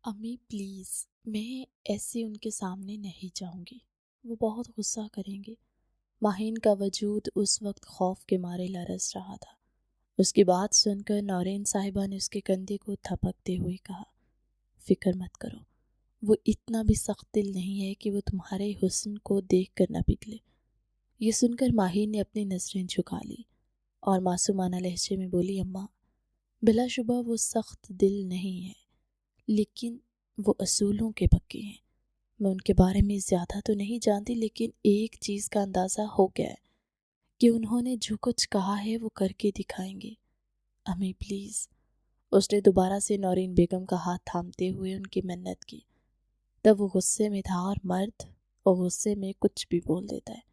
امی پلیز، میں ایسے ان کے سامنے نہیں جاؤں گی، وہ بہت غصہ کریں گے۔ ماہین کا وجود اس وقت خوف کے مارے لرز رہا تھا۔ اس کی بات سن کر نورین صاحبہ نے اس کے کندھے کو تھپکتے ہوئے کہا، فکر مت کرو، وہ اتنا بھی سخت دل نہیں ہے کہ وہ تمہارے حسن کو دیکھ کر نہ پگھلے۔ یہ سن کر ماہین نے اپنی نظریں جھکا لی اور معصومانہ لہجے میں بولی، اماں، بلا شبہ وہ سخت دل نہیں ہے، لیکن وہ اصولوں کے پکے ہیں۔ میں ان کے بارے میں زیادہ تو نہیں جانتی، لیکن ایک چیز کا اندازہ ہو گیا ہے کہ انہوں نے جو کچھ کہا ہے وہ کر کے دکھائیں گے۔ امی پلیز۔ اس نے دوبارہ سے نورین بیگم کا ہاتھ تھامتے ہوئے ان کی منت کی۔ تب وہ غصے میں تھا، اور مرد وہ غصے میں کچھ بھی بول دیتا ہے۔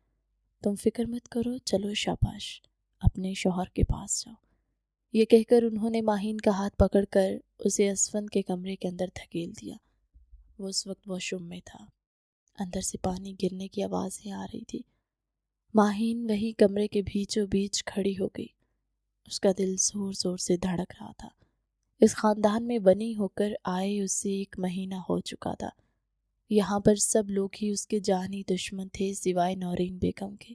تم فکر مت کرو، چلو شاباش، اپنے شوہر کے پاس جاؤ۔ یہ کہہ کر انہوں نے ماہین کا ہاتھ پکڑ کر اسے اسفند کے کمرے کے اندر دھکیل دیا۔ وہ اس وقت واش روم میں تھا۔ اندر سے پانی گرنے کی آوازیں آ رہی تھی۔ ماہین وہی کمرے کے بیچوں بیچ کھڑی ہو گئی۔ اس کا دل زور زور سے دھڑک رہا تھا۔ اس خاندان میں بنی ہو کر آئے اسے 1 مہینہ ہو چکا تھا۔ یہاں پر سب لوگ ہی اس کے جانی دشمن تھے سوائے نورین بیگم کے،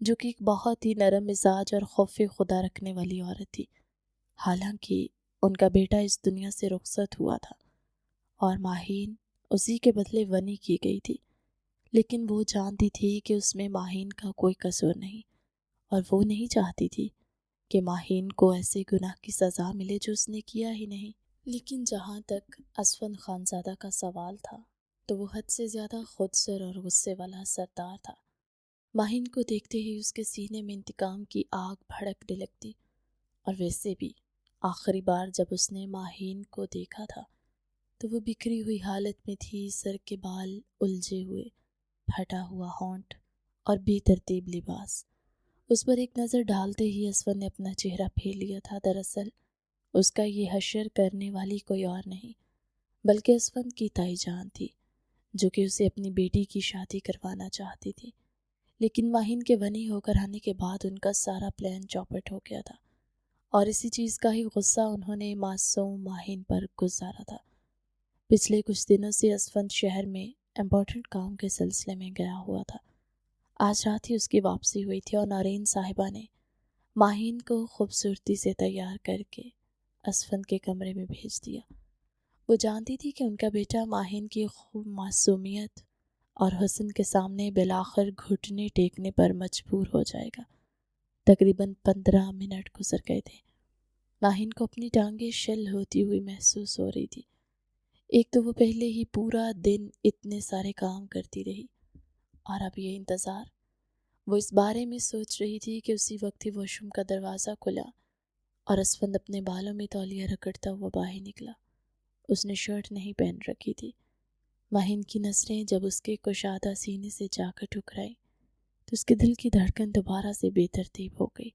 جو کہ ایک بہت ہی نرم مزاج اور خوف خدا رکھنے والی عورت تھی۔ حالانکہ ان کا بیٹا اس دنیا سے رخصت ہوا تھا اور ماہین اسی کے بدلے ونی کی گئی تھی، لیکن وہ جانتی تھی کہ اس میں ماہین کا کوئی قصور نہیں، اور وہ نہیں چاہتی تھی کہ ماہین کو ایسے گناہ کی سزا ملے جو اس نے کیا ہی نہیں۔ لیکن جہاں تک اسفند خانزادہ کا سوال تھا تو وہ حد سے زیادہ خودسر اور غصے والا سردار تھا۔ ماہین کو دیکھتے ہی اس کے سینے میں انتقام کی آگ بھڑکنے لگتی، اور ویسے بھی آخری بار جب اس نے ماہین کو دیکھا تھا تو وہ بکھری ہوئی حالت میں تھی، سر کے بال الجھے ہوئے، پھٹا ہوا ہونٹ اور بے ترتیب لباس۔ اس پر ایک نظر ڈالتے ہی اسفند نے اپنا چہرہ پھیر لیا تھا۔ دراصل اس کا یہ حشر کرنے والی کوئی اور نہیں بلکہ اسفند کی تائی جان تھی، جو کہ اسے اپنی بیٹی کی شادی کروانا چاہتی تھی۔ لیکن ماہین کے ونی ہو کر آنے کے بعد ان کا سارا پلان چوپٹ ہو گیا تھا، اور اسی چیز کا ہی غصہ انہوں نے معصوم ماہین پر گزارا تھا۔ پچھلے کچھ دنوں سے اسفند شہر میں امپورٹنٹ کام کے سلسلے میں گیا ہوا تھا۔ آج رات ہی اس کی واپسی ہوئی تھی، اور نورین صاحبہ نے ماہین کو خوبصورتی سے تیار کر کے اسفند کے کمرے میں بھیج دیا۔ وہ جانتی تھی کہ ان کا بیٹا ماہین کی خوب معصومیت اور حسن کے سامنے بالآخر گھٹنے ٹیکنے پر مجبور ہو جائے گا۔ تقریباً 15 منٹ گزر گئے تھے۔ ماہین کو اپنی ٹانگیں شل ہوتی ہوئی محسوس ہو رہی تھی۔ ایک تو وہ پہلے ہی پورا دن اتنے سارے کام کرتی رہی، اور اب یہ انتظار۔ وہ اس بارے میں سوچ رہی تھی کہ اسی وقت ہی واش روم کا دروازہ کھلا اور اسفند اپنے بالوں میں تولیہ رگڑتا ہوا باہر نکلا۔ اس نے شرٹ نہیں پہن رکھی تھی۔ ماہین کی نظریں جب اس کے کشادہ سینے سے جا کر ٹکرائیں تو اس کے دل کی دھڑکن دوبارہ سے بے ترتیب ہو گئی۔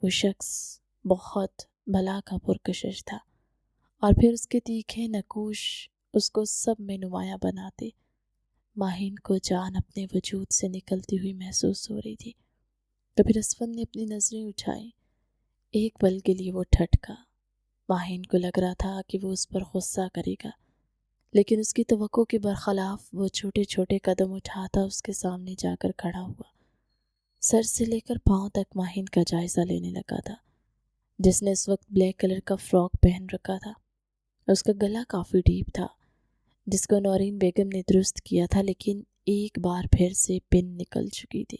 وہ شخص بہت بلا کا پرکشش تھا، اور پھر اس کے تیکھے نقوش اس کو سب میں نمایاں بناتے۔ ماہین کو جان اپنے وجود سے نکلتی ہوئی محسوس ہو رہی تھی۔ تو پھر اسفند نے اپنی نظریں اٹھائیں۔ ایک پل کے لیے وہ ٹھٹکا۔ ماہین کو لگ رہا تھا کہ وہ اس پر غصہ کرے گا، لیکن اس کی توقع کے برخلاف وہ چھوٹے چھوٹے قدم اٹھاتا اس کے سامنے جا کر کھڑا ہوا۔ سر سے لے کر پاؤں تک ماہین کا جائزہ لینے لگا تھا، جس نے اس وقت بلیک کلر کا فراک پہن رکھا تھا۔ اس کا گلا کافی ڈیپ تھا، جس کو نورین بیگم نے درست کیا تھا، لیکن ایک بار پھر سے پن نکل چکی تھی،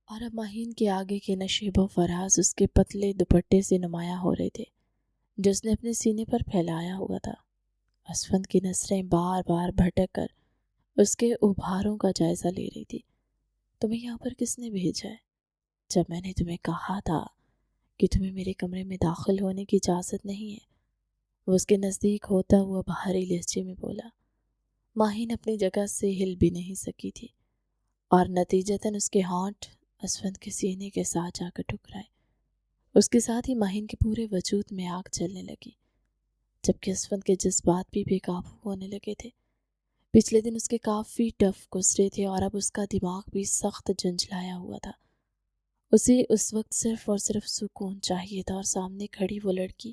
اور اب ماہین کے آگے کے نشیب و فراز اس کے پتلے دوپٹے سے نمایاں ہو رہے تھے، جو اس نے اپنے سینے پر پھیلایا ہوا تھا۔ اسفند کی نظریں بار بار بھٹک کر اس کے ابھاروں کا جائزہ لے رہی تھی۔ تمہیں یہاں پر کس نے بھیجا ہے؟ جب میں نے تمہیں کہا تھا کہ تمہیں میرے کمرے میں داخل ہونے کی اجازت نہیں ہے، وہ اس کے نزدیک ہوتا ہوا بھاری لہجے میں بولا۔ ماہین اپنی جگہ سے ہل بھی نہیں سکی تھی، اور نتیجتاً اس کے ہونٹ اسفند کے سینے کے ساتھ جا کر ٹکرائے۔ اس کے ساتھ ہی ماہین کے پورے وجود میں آگ جلنے لگی، جبکہ اسفند کے جذبات بھی بے قابو ہونے لگے تھے۔ پچھلے دن اس کے کافی ٹف گزرے تھے، اور اب اس کا دماغ بھی سخت جھنجھلایا ہوا تھا۔ اسے اس وقت صرف اور صرف سکون چاہیے تھا، اور سامنے کھڑی وہ لڑکی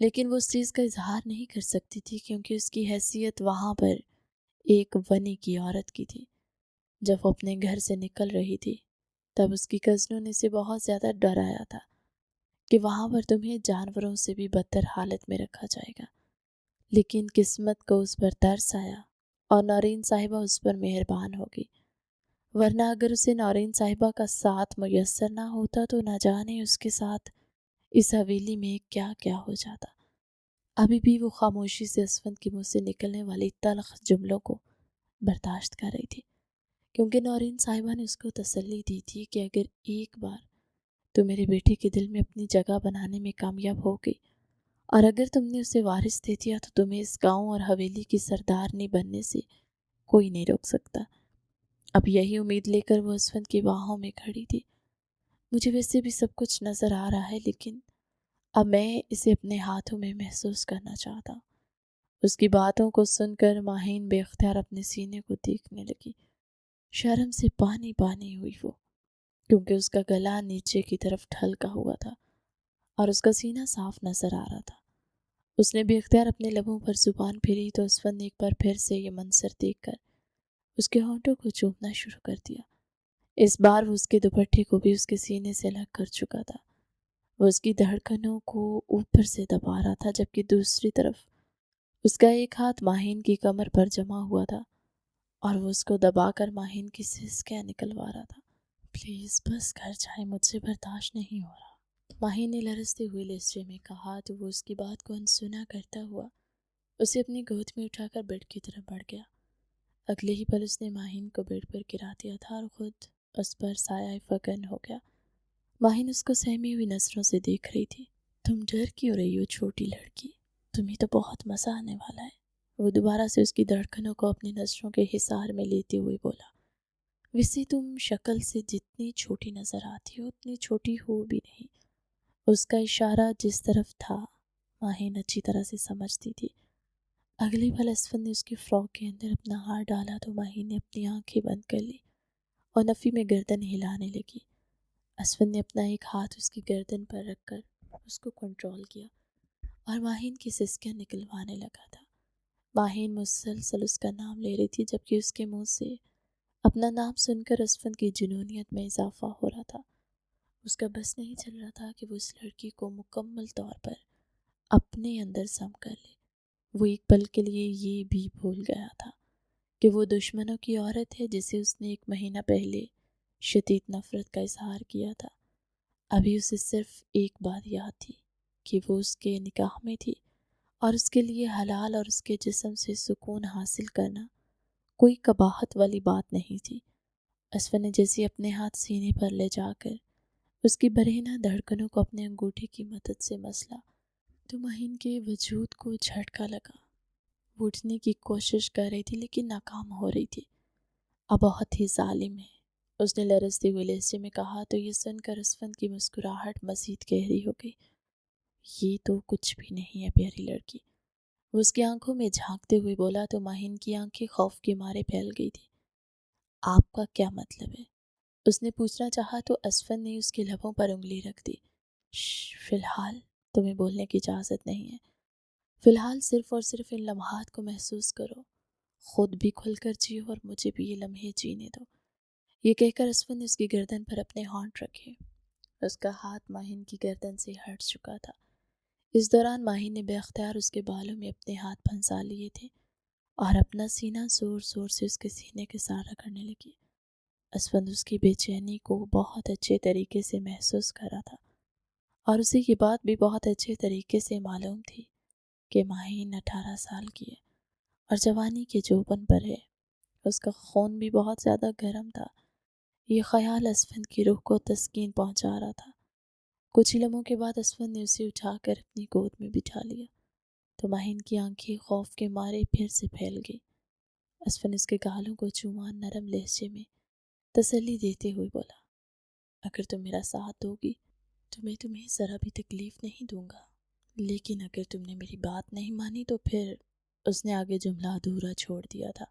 لیکن وہ اس چیز کا اظہار نہیں کر سکتی تھی کیونکہ اس کی حیثیت وہاں پر ایک ونی کی عورت کی تھی۔ جب وہ اپنے گھر سے نکل رہی تھی تب اس کی کزنوں نے اسے بہت زیادہ ڈرایا تھا کہ وہاں پر تمہیں جانوروں سے بھی بدتر حالت میں رکھا جائے گا، لیکن قسمت کو اس پر ترس آیا اور نورین صاحبہ اس پر مہربان ہوگی، ورنہ اگر اسے نورین صاحبہ کا ساتھ میسر نہ ہوتا تو نہ جانے اس کے ساتھ اس حویلی میں کیا کیا ہو جاتا۔ ابھی بھی وہ خاموشی سے اسفند کے منہ سے نکلنے والی تلخ جملوں کو برداشت کر رہی تھی، کیونکہ نورین صاحبہ نے اس کو تسلی دی تھی کہ اگر ایک بار تو میرے بیٹے کے دل میں اپنی جگہ بنانے میں کامیاب ہو گئی اور اگر تم نے اسے وارث دے دیا تو تمہیں اس گاؤں اور حویلی کی سردارنی بننے سے کوئی نہیں روک سکتا۔ اب یہی امید لے کر وہ اسفند کی باہوں میں کھڑی تھی۔ مجھے ویسے بھی سب کچھ نظر آ رہا ہے، لیکن اب میں اسے اپنے ہاتھوں میں محسوس کرنا چاہتا ہوں۔ اس کی باتوں کو سن کر ماہین بے اختیار اپنے سینے کو دیکھنے لگی۔ شرم سے پانی پانی ہوئی وہ، کیونکہ اس کا گلا نیچے کی طرف ڈھلکا ہوا تھا اور اس کا سینہ صاف نظر آ رہا تھا۔ اس نے بے اختیار اپنے لبوں پر زبان پھیری تو اسفند نے ایک بار پھر سے یہ منظر دیکھ کر اس کے ہونٹوں کو چومنا شروع کر دیا۔ اس بار وہ اس کے دوپٹے کو بھی اس کے سینے سے الگ کر چکا تھا۔ وہ اس کی دھڑکنوں کو اوپر سے دبا رہا تھا، جبکہ دوسری طرف اس کا ایک ہاتھ ماہین کی کمر پر جمع ہوا تھا اور وہ اس کو دبا کر ماہین کی سسکیاں نکلوا رہا تھا۔ پلیز بس گھر جائیں، مجھ سے برداشت نہیں ہو رہا، ماہین نے لرزتے ہوئے لہجے میں کہا تو وہ اس کی بات کو انسنا کرتا ہوا اسے اپنی گود میں اٹھا کر بیڈ کی طرف بڑھ گیا۔ اگلے ہی پل اس نے ماہین کو بیڈ پر گرا دیا تھا اور خود اس پر سایہ فگن ہو گیا۔ ماہین اس کو سہمی ہوئی نظروں سے دیکھ رہی تھی۔ تم ڈر کیوں رہی ہو چھوٹی لڑکی؟ تمہیں تو بہت مزہ آنے والا ہے، وہ دوبارہ سے اس کی دھڑکنوں کو اپنی نظروں کے حصار میں لیتے ہوئے بولا۔ ویسے تم شکل سے جتنی چھوٹی نظر آتی ہو اتنی چھوٹی ہو بھی نہیں۔ اس کا اشارہ جس طرف تھا ماہین اچھی طرح سے سمجھتی تھی۔ اگلی پل اسفند نے اس کی فراک کے اندر اپنا ہاتھ ڈالا تو ماہین نے اپنی آنکھیں بند کر لی اور نفی میں گردن ہلانے لگی۔ اسفند نے اپنا ایک ہاتھ اس کی گردن پر رکھ کر اس کو کنٹرول کیا اور ماہین کی سسکیاں نکلوانے لگا تھا۔ ماہین مسلسل اس کا نام لے رہی تھی، جبکہ اس کے منہ سے اپنا نام سن کر اسفند کی جنونیت میں اضافہ ہو رہا تھا۔ اس کا بس نہیں چل رہا تھا کہ وہ اس لڑکی کو مکمل طور پر اپنے اندر سم کر لے۔ وہ ایک پل کے لیے یہ بھی بھول گیا تھا کہ وہ دشمنوں کی عورت ہے جسے اس نے 1 مہینہ پہلے شدید نفرت کا اظہار کیا تھا۔ ابھی اسے صرف ایک بات یاد تھی کہ وہ اس کے نکاح میں تھی اور اس کے لیے حلال اور اس کے جسم سے سکون حاصل کرنا کوئی قباحت والی بات نہیں تھی۔ اسفند نے جیسے اپنے ہاتھ سینے پر لے جا کر اس کی برہنہ دھڑکنوں کو اپنے انگوٹھے کی مدد سے مسلا تو ماہین کے وجود کو جھٹکا لگا۔ وہ اٹھنے کی کوشش کر رہی تھی لیکن ناکام ہو رہی تھی۔ اب بہت ہی ظالم ہے، اس نے لرزتے ہوئے لہجے میں کہا تو یہ سن کر اسفند کی مسکراہٹ مزید گہری ہو گئی۔ یہ تو کچھ بھی نہیں ہے پیاری لڑکی، وہ اس کی آنکھوں میں جھانکتے ہوئے بولا تو ماہین کی آنکھیں خوف کے مارے پھیل گئی تھی۔ آپ کا کیا مطلب ہے؟ اس نے پوچھنا چاہا تو اسفند نے اس کے لبوں پر انگلی رکھ دی۔ فی الحال تمہیں بولنے کی اجازت نہیں ہے، فی الحال صرف اور صرف ان لمحات کو محسوس کرو، خود بھی کھل کر جیو اور مجھے بھی یہ لمحے جینے دو۔ یہ کہہ کر اسفند نے اس کی گردن پر اپنے ہونٹ رکھے۔ اس کا ہاتھ ماہین کی گردن سے ہٹ چکا تھا۔ اس دوران ماہین نے بے اختیار اس کے بالوں میں اپنے ہاتھ پھنسا لیے تھے اور اپنا سینہ زور زور سے اس کے سینے کے ساتھ رگڑنے لگی۔ اسفند اس کی بے چینی کو بہت اچھے طریقے سے محسوس کر رہا تھا اور اسے یہ بات بھی بہت اچھے طریقے سے معلوم تھی کہ ماہین 18 سال کی ہے اور جوانی کے جوبن پر ہے۔ اس کا خون بھی بہت زیادہ گرم تھا۔ یہ خیال اسفند کی روح کو تسکین پہنچا رہا تھا۔ کچھ ہی لمحوں کے بعد اسفند نے اسے اٹھا کر اپنی گود میں بٹھا لیا تو ماہین کی آنکھیں خوف کے مارے پھر سے پھیل گئی۔ اسفند اس کے گالوں کو چوما نرم لہجے میں تسلی دیتے ہوئے بولا، اگر تم میرا ساتھ دو گی تو میں تمہیں ذرا بھی تکلیف نہیں دوں گا، لیکن اگر تم نے میری بات نہیں مانی تو پھر… اس نے آگے جملہ ادھورا چھوڑ دیا تھا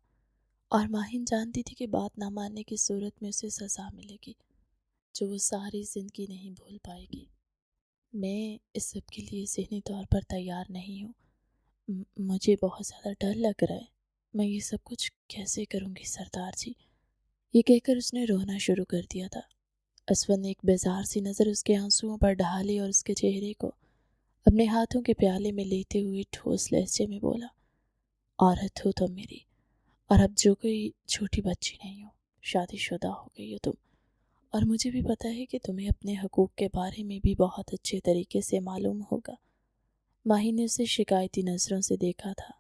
اور ماہین جانتی تھی کہ بات نہ ماننے کی صورت میں اسے سزا ملے گی جو وہ ساری زندگی نہیں بھول پائے گی۔ میں اس سب کے لیے ذہنی طور پر تیار نہیں ہوں۔ مجھے بہت زیادہ ڈر لگ رہا ہے۔ میں یہ سب کچھ کیسے کروں گی سردار جی؟ یہ کہہ کر اس نے رونا شروع کر دیا تھا۔ اسود نے ایک بیزار سی نظر اس کے آنسوؤں پر ڈالی اور اس کے چہرے کو اپنے ہاتھوں کے پیالے میں لیتے ہوئے ٹھوس لہجے میں بولا، عورت ہو تم میری، اور اب جو کوئی چھوٹی بچی نہیں ہو، شادی شدہ ہو گئی ہو تم، اور مجھے بھی پتہ ہے کہ تمہیں اپنے حقوق کے بارے میں بھی بہت اچھے طریقے سے معلوم ہوگا۔ ماہی نے اسے شکایتی نظروں سے دیکھا تھا۔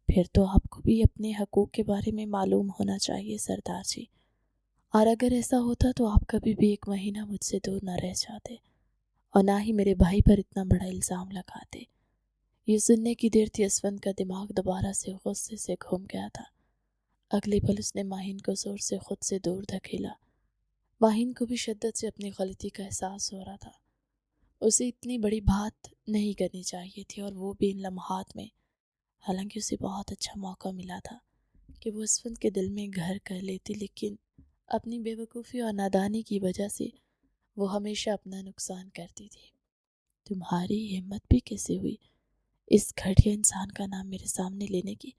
پھر تو آپ کو بھی اپنے حقوق کے بارے میں معلوم ہونا چاہیے سردار جی، اور اگر ایسا ہوتا تو آپ کبھی بھی 1 مہینہ مجھ سے دور نہ رہ جاتے، اور نہ ہی میرے بھائی پر اتنا بڑا الزام لگاتے۔ یہ سننے کی دیر تھی اسود کا دماغ دوبارہ سے غصے سے گھوم گیا تھا۔ اگلے پل اس نے ماہین کو زور سے خود سے دور دھکیلا۔ ماہین کو بھی شدت سے اپنی غلطی کا احساس ہو رہا تھا۔ اسے اتنی بڑی بات نہیں کرنی چاہیے تھی، اور وہ بھی ان لمحات میں، حالانکہ اسے بہت اچھا موقع ملا تھا کہ وہ اسود کے دل میں گھر کر لیتی، لیکن اپنی بے وقوفی اور نادانی کی وجہ سے وہ ہمیشہ اپنا نقصان کرتی تھی۔ تمہاری ہمت بھی کیسے ہوئی اس گھٹیا انسان کا نام میرے سامنے لینے کی؟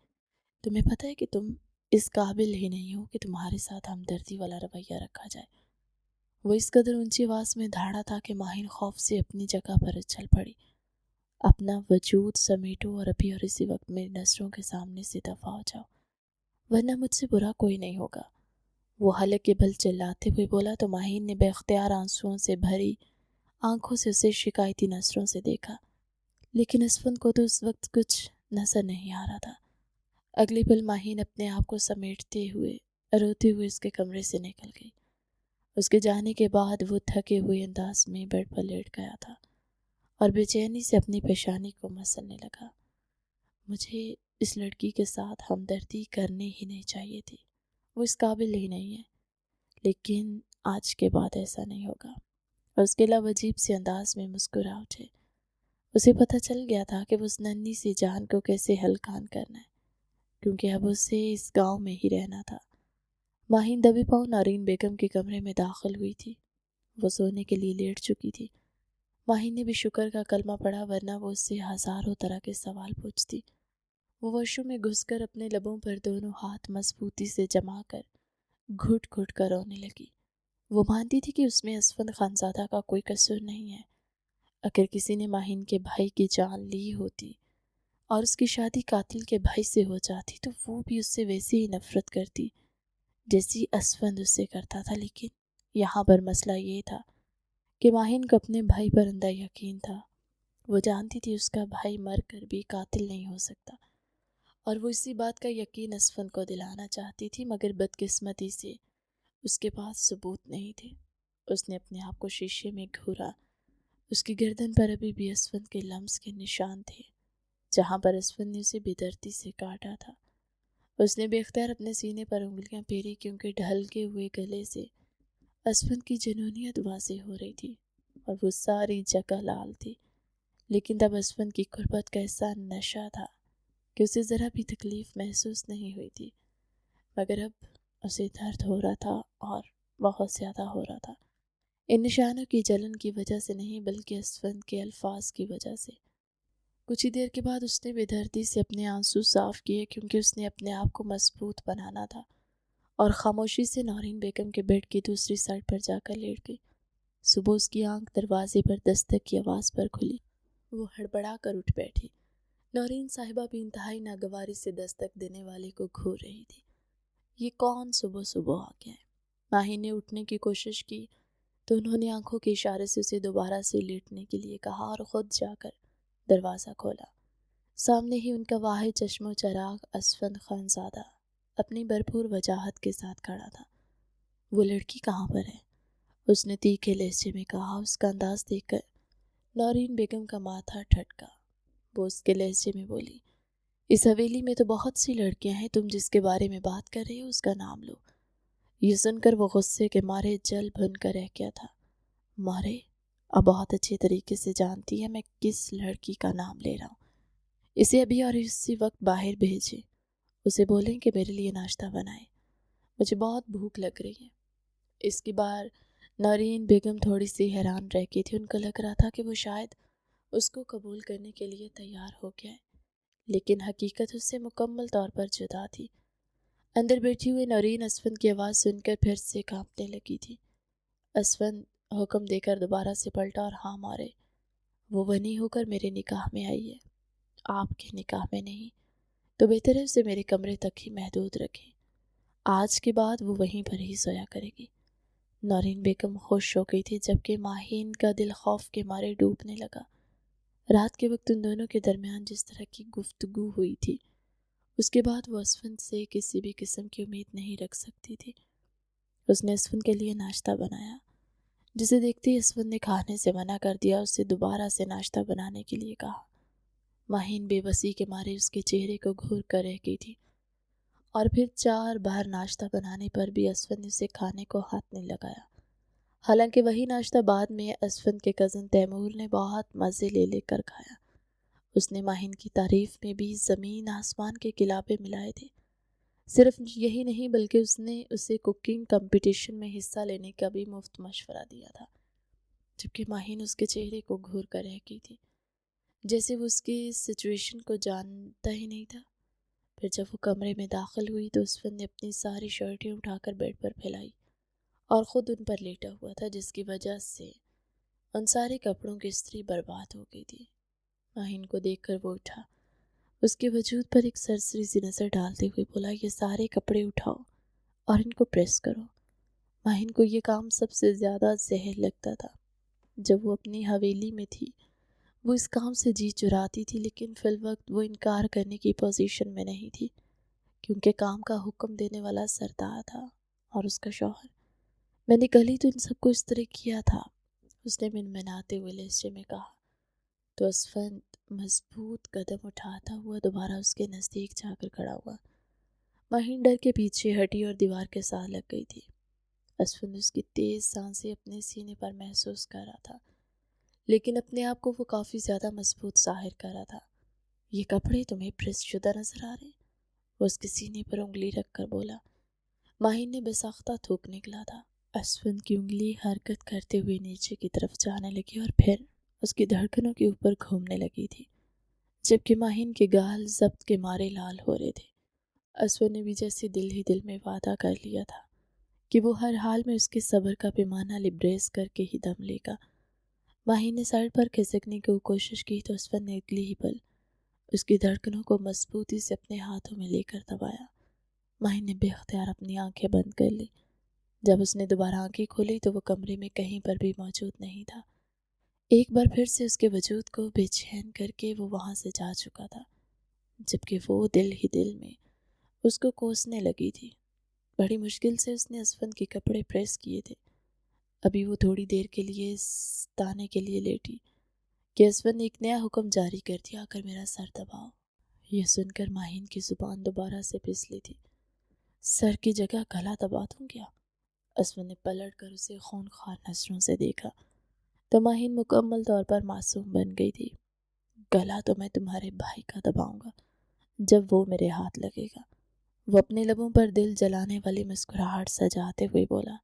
تمہیں پتہ ہے کہ تم اس قابل ہی نہیں ہو کہ تمہارے ساتھ ہمدردی والا رویہ رکھا جائے۔ وہ اس قدر اونچی آواز میں دھاڑا تھا کہ ماہین خوف سے اپنی جگہ پر اچھل پڑی۔ اپنا وجود سمیٹو اور ابھی اور اسی وقت میری نظروں کے سامنے سے دفع ہو جاؤ، ورنہ مجھ سے برا کوئی نہیں ہوگا۔ وہ حلق کے بل چلاتے ہوئے بولا تو ماہین نے بے اختیار آنسوؤں سے بھری آنکھوں سے اسے شکایتی نظروں سے دیکھا، لیکن اسود کو تو اس وقت کچھ نظر نہیں آ رہا تھا۔ اگلی پل ماہین اپنے آپ کو سمیٹتے ہوئے روتے ہوئے اس کے کمرے سے نکل گئی۔ اس کے جانے کے بعد وہ تھکے ہوئے انداز میں بیڈ پر لیٹ گیا تھا اور بے چینی سے اپنی پیشانی کو مسلنے لگا۔ مجھے اس لڑکی کے ساتھ ہمدردی کرنی ہی نہیں چاہیے تھی، وہ اس قابل ہی نہیں ہے، لیکن آج کے بعد ایسا نہیں ہوگا۔ اور اس کے علاوہ عجیب سے انداز میں مسکرا اٹھے۔ اسے پتہ چل گیا تھا کہ وہ اس ننھی سی جان کو کیسے ہلکان کرنا ہے، کیونکہ اب اسے اس گاؤں میں ہی رہنا تھا۔ ماہین دبے پاؤں نارین بیگم کے کمرے میں داخل ہوئی تھی۔ وہ سونے کے لیے لیٹ چکی تھی۔ ماہین نے بھی شکر کا کلمہ پڑھا، ورنہ وہ اس سے ہزاروں طرح کے سوال پوچھتی۔ وہ واش روم میں گھس کر اپنے لبوں پر دونوں ہاتھ مضبوطی سے جما کر گھٹ گھٹ کر رونے لگی۔ وہ مانتی تھی کہ اس میں اسود خانزادہ کا کوئی قصور نہیں ہے۔ اگر کسی نے ماہین کے بھائی کی جان لی ہوتی اور اس کی شادی قاتل کے بھائی سے ہو جاتی تو وہ بھی اس سے ویسے ہی نفرت کرتی جیسی اسود اس سے کرتا تھا، لیکن یہاں پر مسئلہ یہ تھا کہ ماہین کو اپنے بھائی پر اندھا یقین تھا۔ وہ جانتی تھی اس کا بھائی مر کر بھی قاتل نہیں ہو سکتا، اور وہ اسی بات کا یقین اسود کو دلانا چاہتی تھی، مگر بدقسمتی سے اس کے پاس ثبوت نہیں تھے۔ اس نے اپنے آپ کو شیشے میں گھورا۔ اس کی گردن پر ابھی بھی اسود کے لمس کے نشان تھے، جہاں پر اسود نے اسے بے دردی سے کاٹا تھا۔ اس نے بے اختیار اپنے سینے پر انگلیاں پھیری، کیونکہ ڈھلکے ہوئے گلے سے اسود کی جنونیت واضح ہو رہی تھی اور وہ ساری جگہ لال تھی، لیکن تب اسود کی قربت کا ایسا نشہ تھا کہ اسے ذرا بھی تکلیف محسوس نہیں ہوئی تھی، مگر اب اسے درد ہو رہا تھا اور بہت زیادہ ہو رہا تھا۔ ان نشانوں کی جلن کی وجہ سے نہیں، بلکہ اسود کے الفاظ کی وجہ سے۔ کچھ ہی دیر کے بعد اس نے بے دردی سے اپنے آنسو صاف کیے، کیونکہ اس نے اپنے آپ کو مضبوط بنانا تھا، اور خاموشی سے نورین بیگم کے بیڈ کی دوسری سائڈ پر جا کر لیٹ گئی۔ صبح اس کی آنکھ دروازے پر دستک کی آواز پر کھلی۔ وہ ہڑبڑا کر اٹھ بیٹھی۔ نورین صاحبہ بھی انتہائی ناگواری سے دستک دینے والے کو گھور رہی تھی۔ یہ کون صبح صبح آ گیا ہے؟ ماہی نے اٹھنے کی کوشش کی تو انہوں نے آنکھوں کے اشارے سے اسے دوبارہ سے لیٹنے کے لیے کہا اور خود جا کر دروازہ کھولا۔ سامنے ہی ان کا واحد چشم و چراغ اسود خانزادہ اپنی بھرپور وجاہت کے ساتھ کھڑا تھا۔ وہ لڑکی کہاں پر ہے؟ اس نے تیکھے لہجے میں کہا۔ اس کا انداز دیکھ کر نورین بیگم کا ماتھا ٹھٹکا۔ وہ اس کے لہجے میں بولی، اس حویلی میں تو بہت سی لڑکیاں ہیں، تم جس کے بارے میں بات کر رہے ہو اس کا نام لو۔ یہ سن کر وہ غصے کے مارے جل بھن کر رہ گیا تھا۔ مارے، اب بہت اچھے طریقے سے جانتی ہے میں کس لڑکی کا نام لے رہا ہوں۔ اسے ابھی اور اسی وقت باہر بھیجیں۔ اسے بولیں کہ میرے لیے ناشتہ بنائے، مجھے بہت بھوک لگ رہی ہے۔ اس کی بار نورین بیگم تھوڑی سی حیران رہ گئی تھی. ان کو لگ رہا تھا کہ وہ شاید اس کو قبول کرنے کے لیے تیار ہو گیا ہے، لیکن حقیقت اس سے مکمل طور پر جدا تھی. اندر بیٹھی ہوئی نورین اسفند کی آواز سن کر پھر سے کانپنے لگی تھی. اسفند حکم دے کر دوبارہ سے پلٹا اور ہاں مارے. وہ بنی ہو کر میرے نکاح میں آئی ہے، آپ کے نکاح میں نہیں، تو بہتر ہے اسے میرے کمرے تک ہی محدود رکھیں. آج کے بعد وہ وہیں پر ہی سویا کرے گی. نورین بیگم خوش ہو گئی تھی، جبکہ ماہین کا دل خوف کے مارے ڈوبنے لگا. رات کے وقت ان دونوں کے درمیان جس طرح کی گفتگو ہوئی تھی، اس کے بعد وہ اسفند سے کسی بھی قسم کی امید نہیں رکھ سکتی تھی. اس نے اسفند کے لیے ناشتہ بنایا، جسے دیکھتے ہی اسفند نے کھانے سے منع کر دیا. اس سے دوبارہ سے ناشتہ بنانے کے لیے کہا. ماہین بے بسی کے مارے اس کے چہرے کو گھور کر رہ گئی تھی، اور پھر 4 بار ناشتہ بنانے پر بھی اسفند نے اسے کھانے کو ہاتھ نہیں لگایا. حالانکہ وہی ناشتہ بعد میں اسفند کے کزن تیمور نے بہت مزے لے لے کر کھایا. اس نے ماہین کی تعریف میں بھی زمین آسمان کے قلابے ملائے تھے. صرف یہی نہیں بلکہ اس نے اسے کوکنگ کمپٹیشن میں حصہ لینے کا بھی مفت مشورہ دیا تھا، جبکہ ماہین اس کے چہرے کو گھور کر رہ گئی تھی، جیسے وہ اس کی سچویشن کو جانتا ہی نہیں تھا. پھر جب وہ کمرے میں داخل ہوئی تو اسفند نے اپنی ساری شرٹیں اٹھا کر بیڈ پر پھیلائی اور خود ان پر لیٹا ہوا تھا، جس کی وجہ سے ان سارے کپڑوں کی استری برباد ہو گئی تھی. ماہین کو دیکھ کر وہ اٹھا، اس کے وجود پر ایک سرسری سی نظر ڈالتے ہوئے بولا، یہ سارے کپڑے اٹھاؤ اور ان کو پریس کرو. ماہین کو یہ کام سب سے زیادہ زہر لگتا تھا. جب وہ اپنی حویلی میں تھی وہ اس کام سے جی چراتی تھی، لیکن فی الوقت وہ انکار کرنے کی پوزیشن میں نہیں تھی، کیونکہ کام کا حکم دینے والا سردار تھا اور اس کا شوہر. میں نے کل ہی تو ان سب کو اس طرح کیا تھا، اس نے منمناتے ہوئے لہجے میں کہا. تو اسفند مضبوط قدم اٹھاتا ہوا دوبارہ اس کے نزدیک جا کر کھڑا ہوا. ماہین ڈر کے پیچھے ہٹی اور دیوار کے ساتھ لگ گئی تھی. اسفند اس کی تیز سانسیں اپنے سینے پر محسوس کر رہا تھا، لیکن اپنے آپ کو وہ کافی زیادہ مضبوط ظاہر کر رہا تھا. یہ کپڑے تمہیں پریس شدہ نظر آ رہے؟ وہ اس کے سینے پر انگلی رکھ کر بولا. ماہین نے بے ساختہ تھوک نکلا تھا. اسفند کی انگلی حرکت کرتے ہوئے نیچے کی طرف جانے لگی اور پھر اس کی دھڑکنوں کے اوپر گھومنے لگی تھی، جبکہ ماہین کے گال ضبط کے مارے لال ہو رہے تھے. اسفند نے بھی جیسے دل ہی دل میں وعدہ کر لیا تھا کہ وہ ہر حال میں اس کے صبر کا پیمانہ لبریز کر کے ہی دم لے گا. ماہین نے سائڈ پر کھسکنے کی کوشش کی تو اسفند نے اگلی ہی پل اس کی دھڑکنوں کو مضبوطی سے اپنے ہاتھوں میں لے کر دبایا. ماہین نے بے اختیار اپنی آنکھیں بند کر لی. جب اس نے دوبارہ آنکھیں کھولی تو وہ کمرے میں کہیں پر بھی موجود نہیں تھا. ایک بار پھر سے اس کے وجود کو بے چین کر کے وہ وہاں سے جا چکا تھا، جبکہ وہ دل ہی دل میں اس کو کوسنے لگی تھی. بڑی مشکل سے اس نے اسفند کے کپڑے پریس کیے تھے. ابھی وہ تھوڑی دیر کے لیے ستانے کے لیے لیٹی کہ اسفند نے ایک نیا حکم جاری کر دیا، آ کر میرا سر دباؤ. یہ سن کر ماہین کی زبان دوبارہ سے پھسلی تھی. سر کی جگہ گلا دبا دوں کیا؟ اسفند نے پلٹ کر اسے خونخوار نظروں سے دیکھا تو ماہین مکمل طور پر معصوم بن گئی تھی. گلا تو میں تمہارے بھائی کا دباؤں گا جب وہ میرے ہاتھ لگے گا. وہ اپنے لبوں پر دل جلانے والی مسکراہٹ سجاتے ہوئے بولا.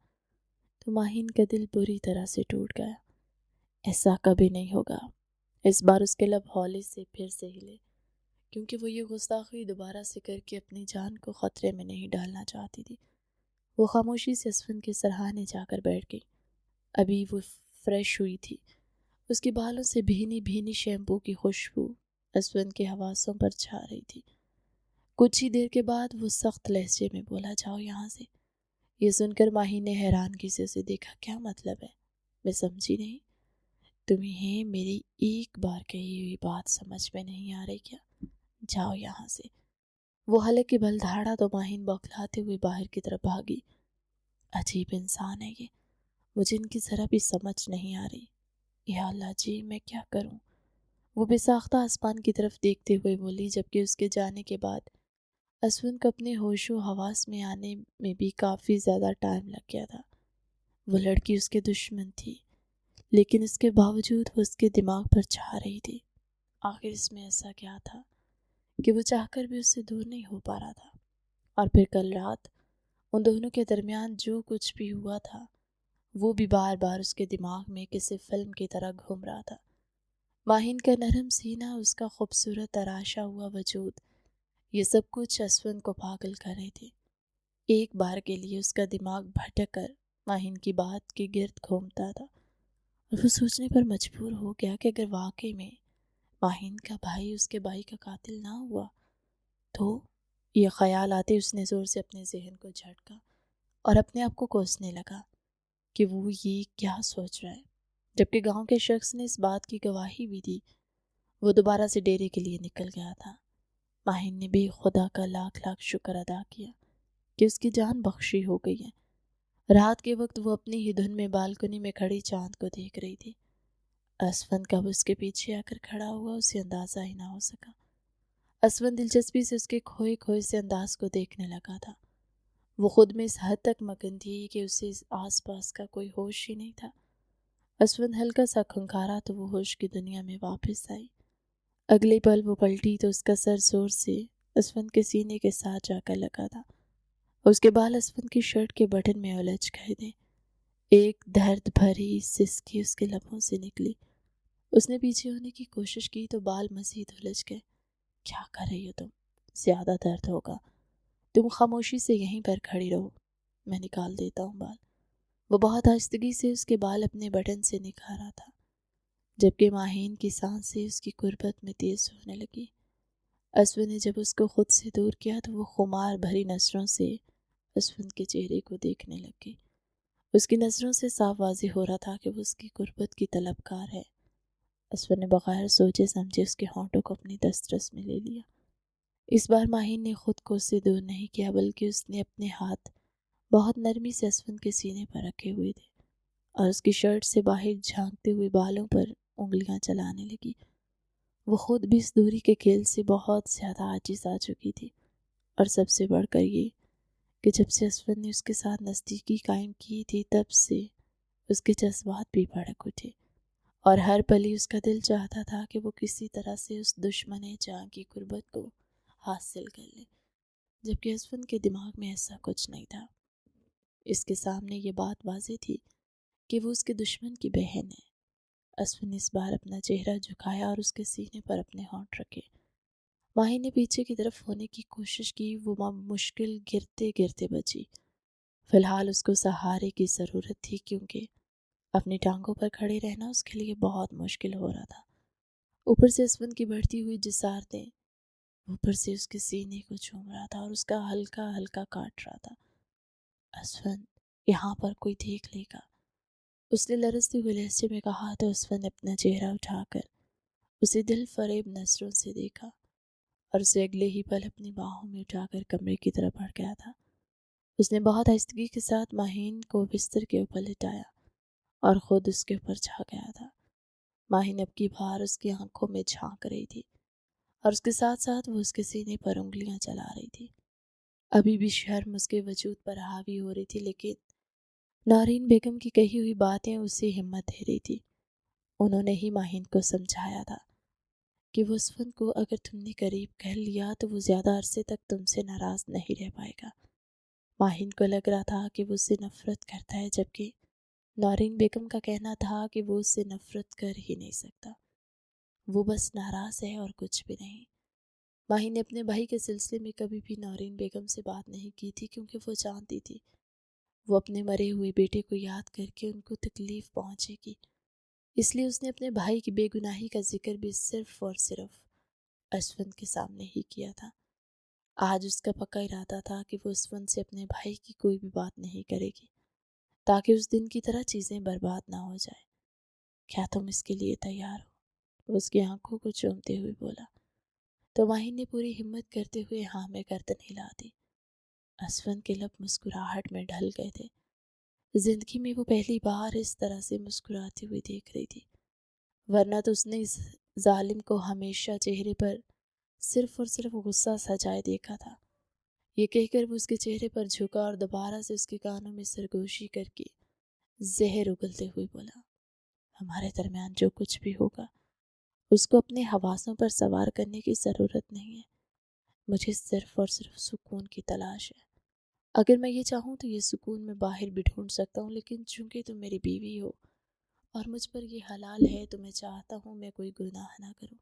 تو ماہین کا دل بری طرح سے ٹوٹ گیا. ایسا کبھی نہیں ہوگا. اس بار اس کے لب ہولے سے پھر سے ہلے، کیونکہ وہ یہ گستاخی دوبارہ سے کر کے اپنی جان کو خطرے میں نہیں ڈالنا چاہتی تھی. وہ خاموشی سے اسفند کے سرہانے جا کر بیٹھ گئی. ابھی وہ فریش ہوئی تھی. اس کے بالوں سے بھینی بھینی شیمپو کی خوشبو اسفند کے حواسوں پر چھا رہی تھی. کچھ ہی دیر کے بعد وہ سخت لہجے میں بولا، جاؤ یہاں سے. یہ سن کر ماہین نے حیرانگی سے اسے دیکھا. کیا مطلب ہے؟ میں سمجھی نہیں. تمہیں میری ایک بار کہی ہوئی بات سمجھ میں نہیں آ رہی کیا؟ جاؤ یہاں سے. وہ حلق کی بل دھاڑا تو ماہین بوکھلاتے ہوئے باہر کی طرف بھاگی. عجیب انسان ہے یہ، مجھے ان کی ذرا بھی سمجھ نہیں آ رہی. یا اللہ جی، میں کیا کروں؟ وہ بے ساختہ آسمان کی طرف دیکھتے ہوئے بولی، جبکہ اس کے جانے کے بعد اسفند کو اپنے ہوش و حواس میں آنے میں بھی کافی زیادہ ٹائم لگ گیا تھا. وہ لڑکی اس کے دشمن تھی، لیکن اس کے باوجود وہ اس کے دماغ پر چھا رہی تھی. آخر اس میں ایسا کیا تھا کہ وہ چاہ کر بھی اس سے دور نہیں ہو پا رہا تھا؟ اور پھر کل رات ان دونوں کے درمیان جو کچھ بھی ہوا تھا وہ بھی بار بار اس کے دماغ میں کسی فلم کی طرح گھوم رہا تھا۔ ماہین کا نرم سینہ، اس کا خوبصورت تراشا ہوا وجود، یہ سب کچھ اسون کو پاگل کر رہے تھے۔ ایک بار کے لیے اس کا دماغ بھٹک کر ماہین کی بات کے گرد گھومتا تھا، اور وہ سوچنے پر مجبور ہو گیا کہ اگر واقعی میں ماہین کا بھائی اس کے بھائی کا قاتل نہ ہوا تو… یہ خیال آتے اس نے زور سے اپنے ذہن کو جھٹکا اور اپنے آپ کو کوسنے لگا کہ وہ یہ کیا سوچ رہا ہے، جبکہ گاؤں کے شخص نے اس بات کی گواہی بھی دی۔ وہ دوبارہ سے ڈیرے کے لیے نکل گیا تھا۔ ماہین نے بھی خدا کا لاکھ لاکھ شکر ادا کیا کہ اس کی جان بخشی ہو گئی ہے۔ رات کے وقت وہ اپنی ہی دھن میں بالکنی میں کھڑی چاند کو دیکھ رہی تھی۔ اسون کب اس کے پیچھے آ کر کھڑا ہوا اسے اندازہ ہی نہ ہو سکا۔ اسون دلچسپی سے اس کے کھوئے کھوئے سے انداز کو دیکھنے لگا تھا۔ وہ خود میں اس حد تک مگن تھی کہ اسے آس پاس کا کوئی ہوش ہی نہیں تھا۔ اسون ہلکا سا کھنکھارا تو وہ ہوش کی دنیا میں واپس آئی۔ اگلے پل وہ پلٹی تو اس کا سر زور سے اسون کے سینے کے ساتھ جا کر لگا تھا۔ اس کے بال اسون کی شرٹ کے بٹن میں الجھ گئے تھے۔ ایک درد بھری سسکی اس کے لبوں سے نکلی۔ اس نے پیچھے ہونے کی کوشش کی تو بال مزید الجھ گئے۔ کیا کر رہی ہو تم؟ زیادہ درد ہوگا، تم خاموشی سے یہیں پر کھڑی رہو، میں نکال دیتا ہوں بال۔ وہ بہت آہستگی سے اس کے بال اپنے بٹن سے نکھارا تھا، جبکہ ماہین کی سانسیں اس کی قربت میں تیز ہونے لگی۔ اسون نے جب اس کو خود سے دور کیا تو وہ خمار بھری نظروں سے اسون کے چہرے کو دیکھنے لگی۔ اس کی نظروں سے صاف واضح ہو رہا تھا کہ وہ اس کی قربت کی طلبگار ہے۔ اسون نے بغیر سوچے سمجھے اس کے ہونٹوں کو اپنی دسترس میں لے لیا۔ اس بار ماہین نے خود کو اس سے دور نہیں کیا، بلکہ اس نے اپنے ہاتھ بہت نرمی سے اسون کے سینے پر رکھے ہوئے تھے اور اس کی شرٹ سے باہر جھانکتے ہوئے بالوں پر انگلیاں چلانے لگی۔ وہ خود بھی اس دوری کے کھیل سے بہت زیادہ عاجز آ چکی تھی، اور سب سے بڑھ کر یہ کہ جب سے اسون نے اس کے ساتھ نزدیکی قائم کی تھی تب سے اس کے جذبات بھی بھڑک اٹھے، اور ہر پل ہی اس کا دل چاہتا تھا کہ وہ کسی طرح سے اس دشمن جاں کی قربت کو حاصل کر لے، جبکہ اسون کے دماغ میں ایسا کچھ نہیں تھا۔ اس کے سامنے یہ بات واضح تھی کہ وہ اس کے دشمن کی بہن ہے۔ اسون نے اس بار اپنا چہرہ جھکایا اور اس کے سینے پر اپنے ہونٹ رکھے۔ ماہین نے پیچھے کی طرف ہونے کی کوشش کی، وہ مشکل گرتے گرتے بچی۔ فی الحال اس کو سہارے کی ضرورت تھی، کیونکہ اپنی ٹانگوں پر کھڑے رہنا اس کے لیے بہت مشکل ہو رہا تھا۔ اوپر سے اسون کی بڑھتی ہوئی جسارتیں اوپر سے اس کے سینے کو چوم رہا تھا اور اس کا ہلکا ہلکا کاٹ رہا تھا۔ اسون، یہاں پر کوئی دیکھ لے گا، اس نے لرزتے ہوئے لہجے میں کہا تو اسون نے اپنا چہرہ اٹھا کر اسے دل فریب نظروں سے دیکھا اور اسے اگلے ہی پل اپنی باہوں میں اٹھا کر کمرے کی طرف بڑھ گیا تھا۔ اس نے بہت آہستگی کے ساتھ ماہین کو بستر کے اوپر لٹایا اور خود اس کے اوپر چھا گیا تھا۔ ماہین اب کی بار اس کی آنکھوں میں جھانک رہی تھی اور اس کے ساتھ ساتھ وہ اس کے سینے پر انگلیاں چلا رہی تھی۔ ابھی بھی شرم اس کے وجود پر حاوی ہو رہی تھی، لیکن نارین بیگم کی کہی ہوئی باتیں اسے ہمت دے رہی تھی۔ انہوں نے ہی ماہین کو سمجھایا تھا کہ وہ اسون کو اگر تم نے قریب کر لیا تو وہ زیادہ عرصے تک تم سے ناراض نہیں رہ پائے گا۔ ماہین کو لگ رہا تھا کہ وہ اس سے نفرت کرتا ہے، جبکہ نارین بیگم کا کہنا تھا کہ وہ اس سے نفرت کر ہی نہیں سکتا، وہ بس ناراض ہے اور کچھ بھی نہیں۔ ماہین نے اپنے بھائی کے سلسلے میں کبھی بھی نارین بیگم سے بات نہیں کی تھی، کیونکہ وہ جانتی تھی وہ اپنے مرے ہوئے بیٹے کو یاد کر کے ان کو تکلیف پہنچے گی، اس لیے اس نے اپنے بھائی کی بے گناہی کا ذکر بھی صرف اور صرف اسون کے سامنے ہی کیا تھا۔ آج اس کا پکا ارادہ تھا کہ وہ اسون سے اپنے بھائی کی کوئی بھی بات نہیں کرے گی، تاکہ اس دن کی طرح چیزیں برباد نہ ہو جائے۔ کیا تم اس کے لیے تیار ہو؟ اس کی آنکھوں کو چومتے ہوئے بولا تو ماہین نے پوری ہمت کرتے ہوئے ہاں میں گردن ہلا دی۔ اسون کے لب مسکراہٹ میں ڈھل گئے تھے۔ زندگی میں وہ پہلی بار اس طرح سے مسکراتی ہوئی دیکھ رہی تھی، ورنہ تو اس نے اس ظالم کو ہمیشہ چہرے پر صرف اور صرف غصہ سجائے دیکھا تھا۔ یہ کہہ کر وہ اس کے چہرے پر جھکا اور دوبارہ سے اس کے کانوں میں سرگوشی کر کے زہر اگلتے ہوئے بولا، ہمارے درمیان جو کچھ بھی ہوگا اس کو اپنے حواسوں پر سوار کرنے کی ضرورت نہیں ہے، مجھے صرف اور صرف سکون کی تلاش ہے، اگر میں یہ چاہوں تو یہ سکون میں باہر بھی ڈھونڈ سکتا ہوں، لیکن چونکہ تم میری بیوی ہو اور مجھ پر یہ حلال ہے تو میں چاہتا ہوں میں کوئی گناہ نہ کروں،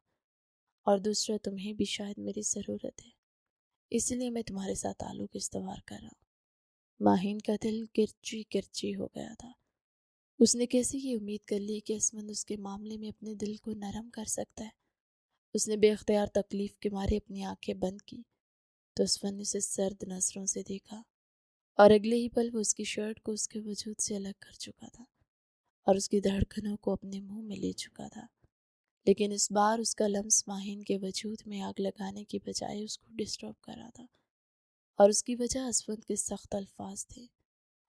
اور دوسرا تمہیں بھی شاید میری ضرورت ہے، اس لیے میں تمہارے ساتھ تعلق استوار کر رہا ہوں۔ ماہین کا دل کرچی کرچی ہو گیا تھا۔ اس نے کیسے یہ امید کر لی کہ اسفند اس کے معاملے میں اپنے دل کو نرم کر سکتا ہے؟ اس نے بے اختیار تکلیف کے مارے اپنی آنکھیں بند کی تو اسفند نے اسے سرد نظروں سے دیکھا، اور اگلے ہی پل وہ اس کی شرٹ کو اس کے وجود سے الگ کر چکا تھا اور اس کی دھڑکنوں کو اپنے منہ میں لے چکا تھا، لیکن اس بار اس کا لمس ماہین کے وجود میں آگ لگانے کی بجائے اس کو ڈسٹرب کر رہا تھا، اور اس کی وجہ اسفند کے سخت الفاظ تھے۔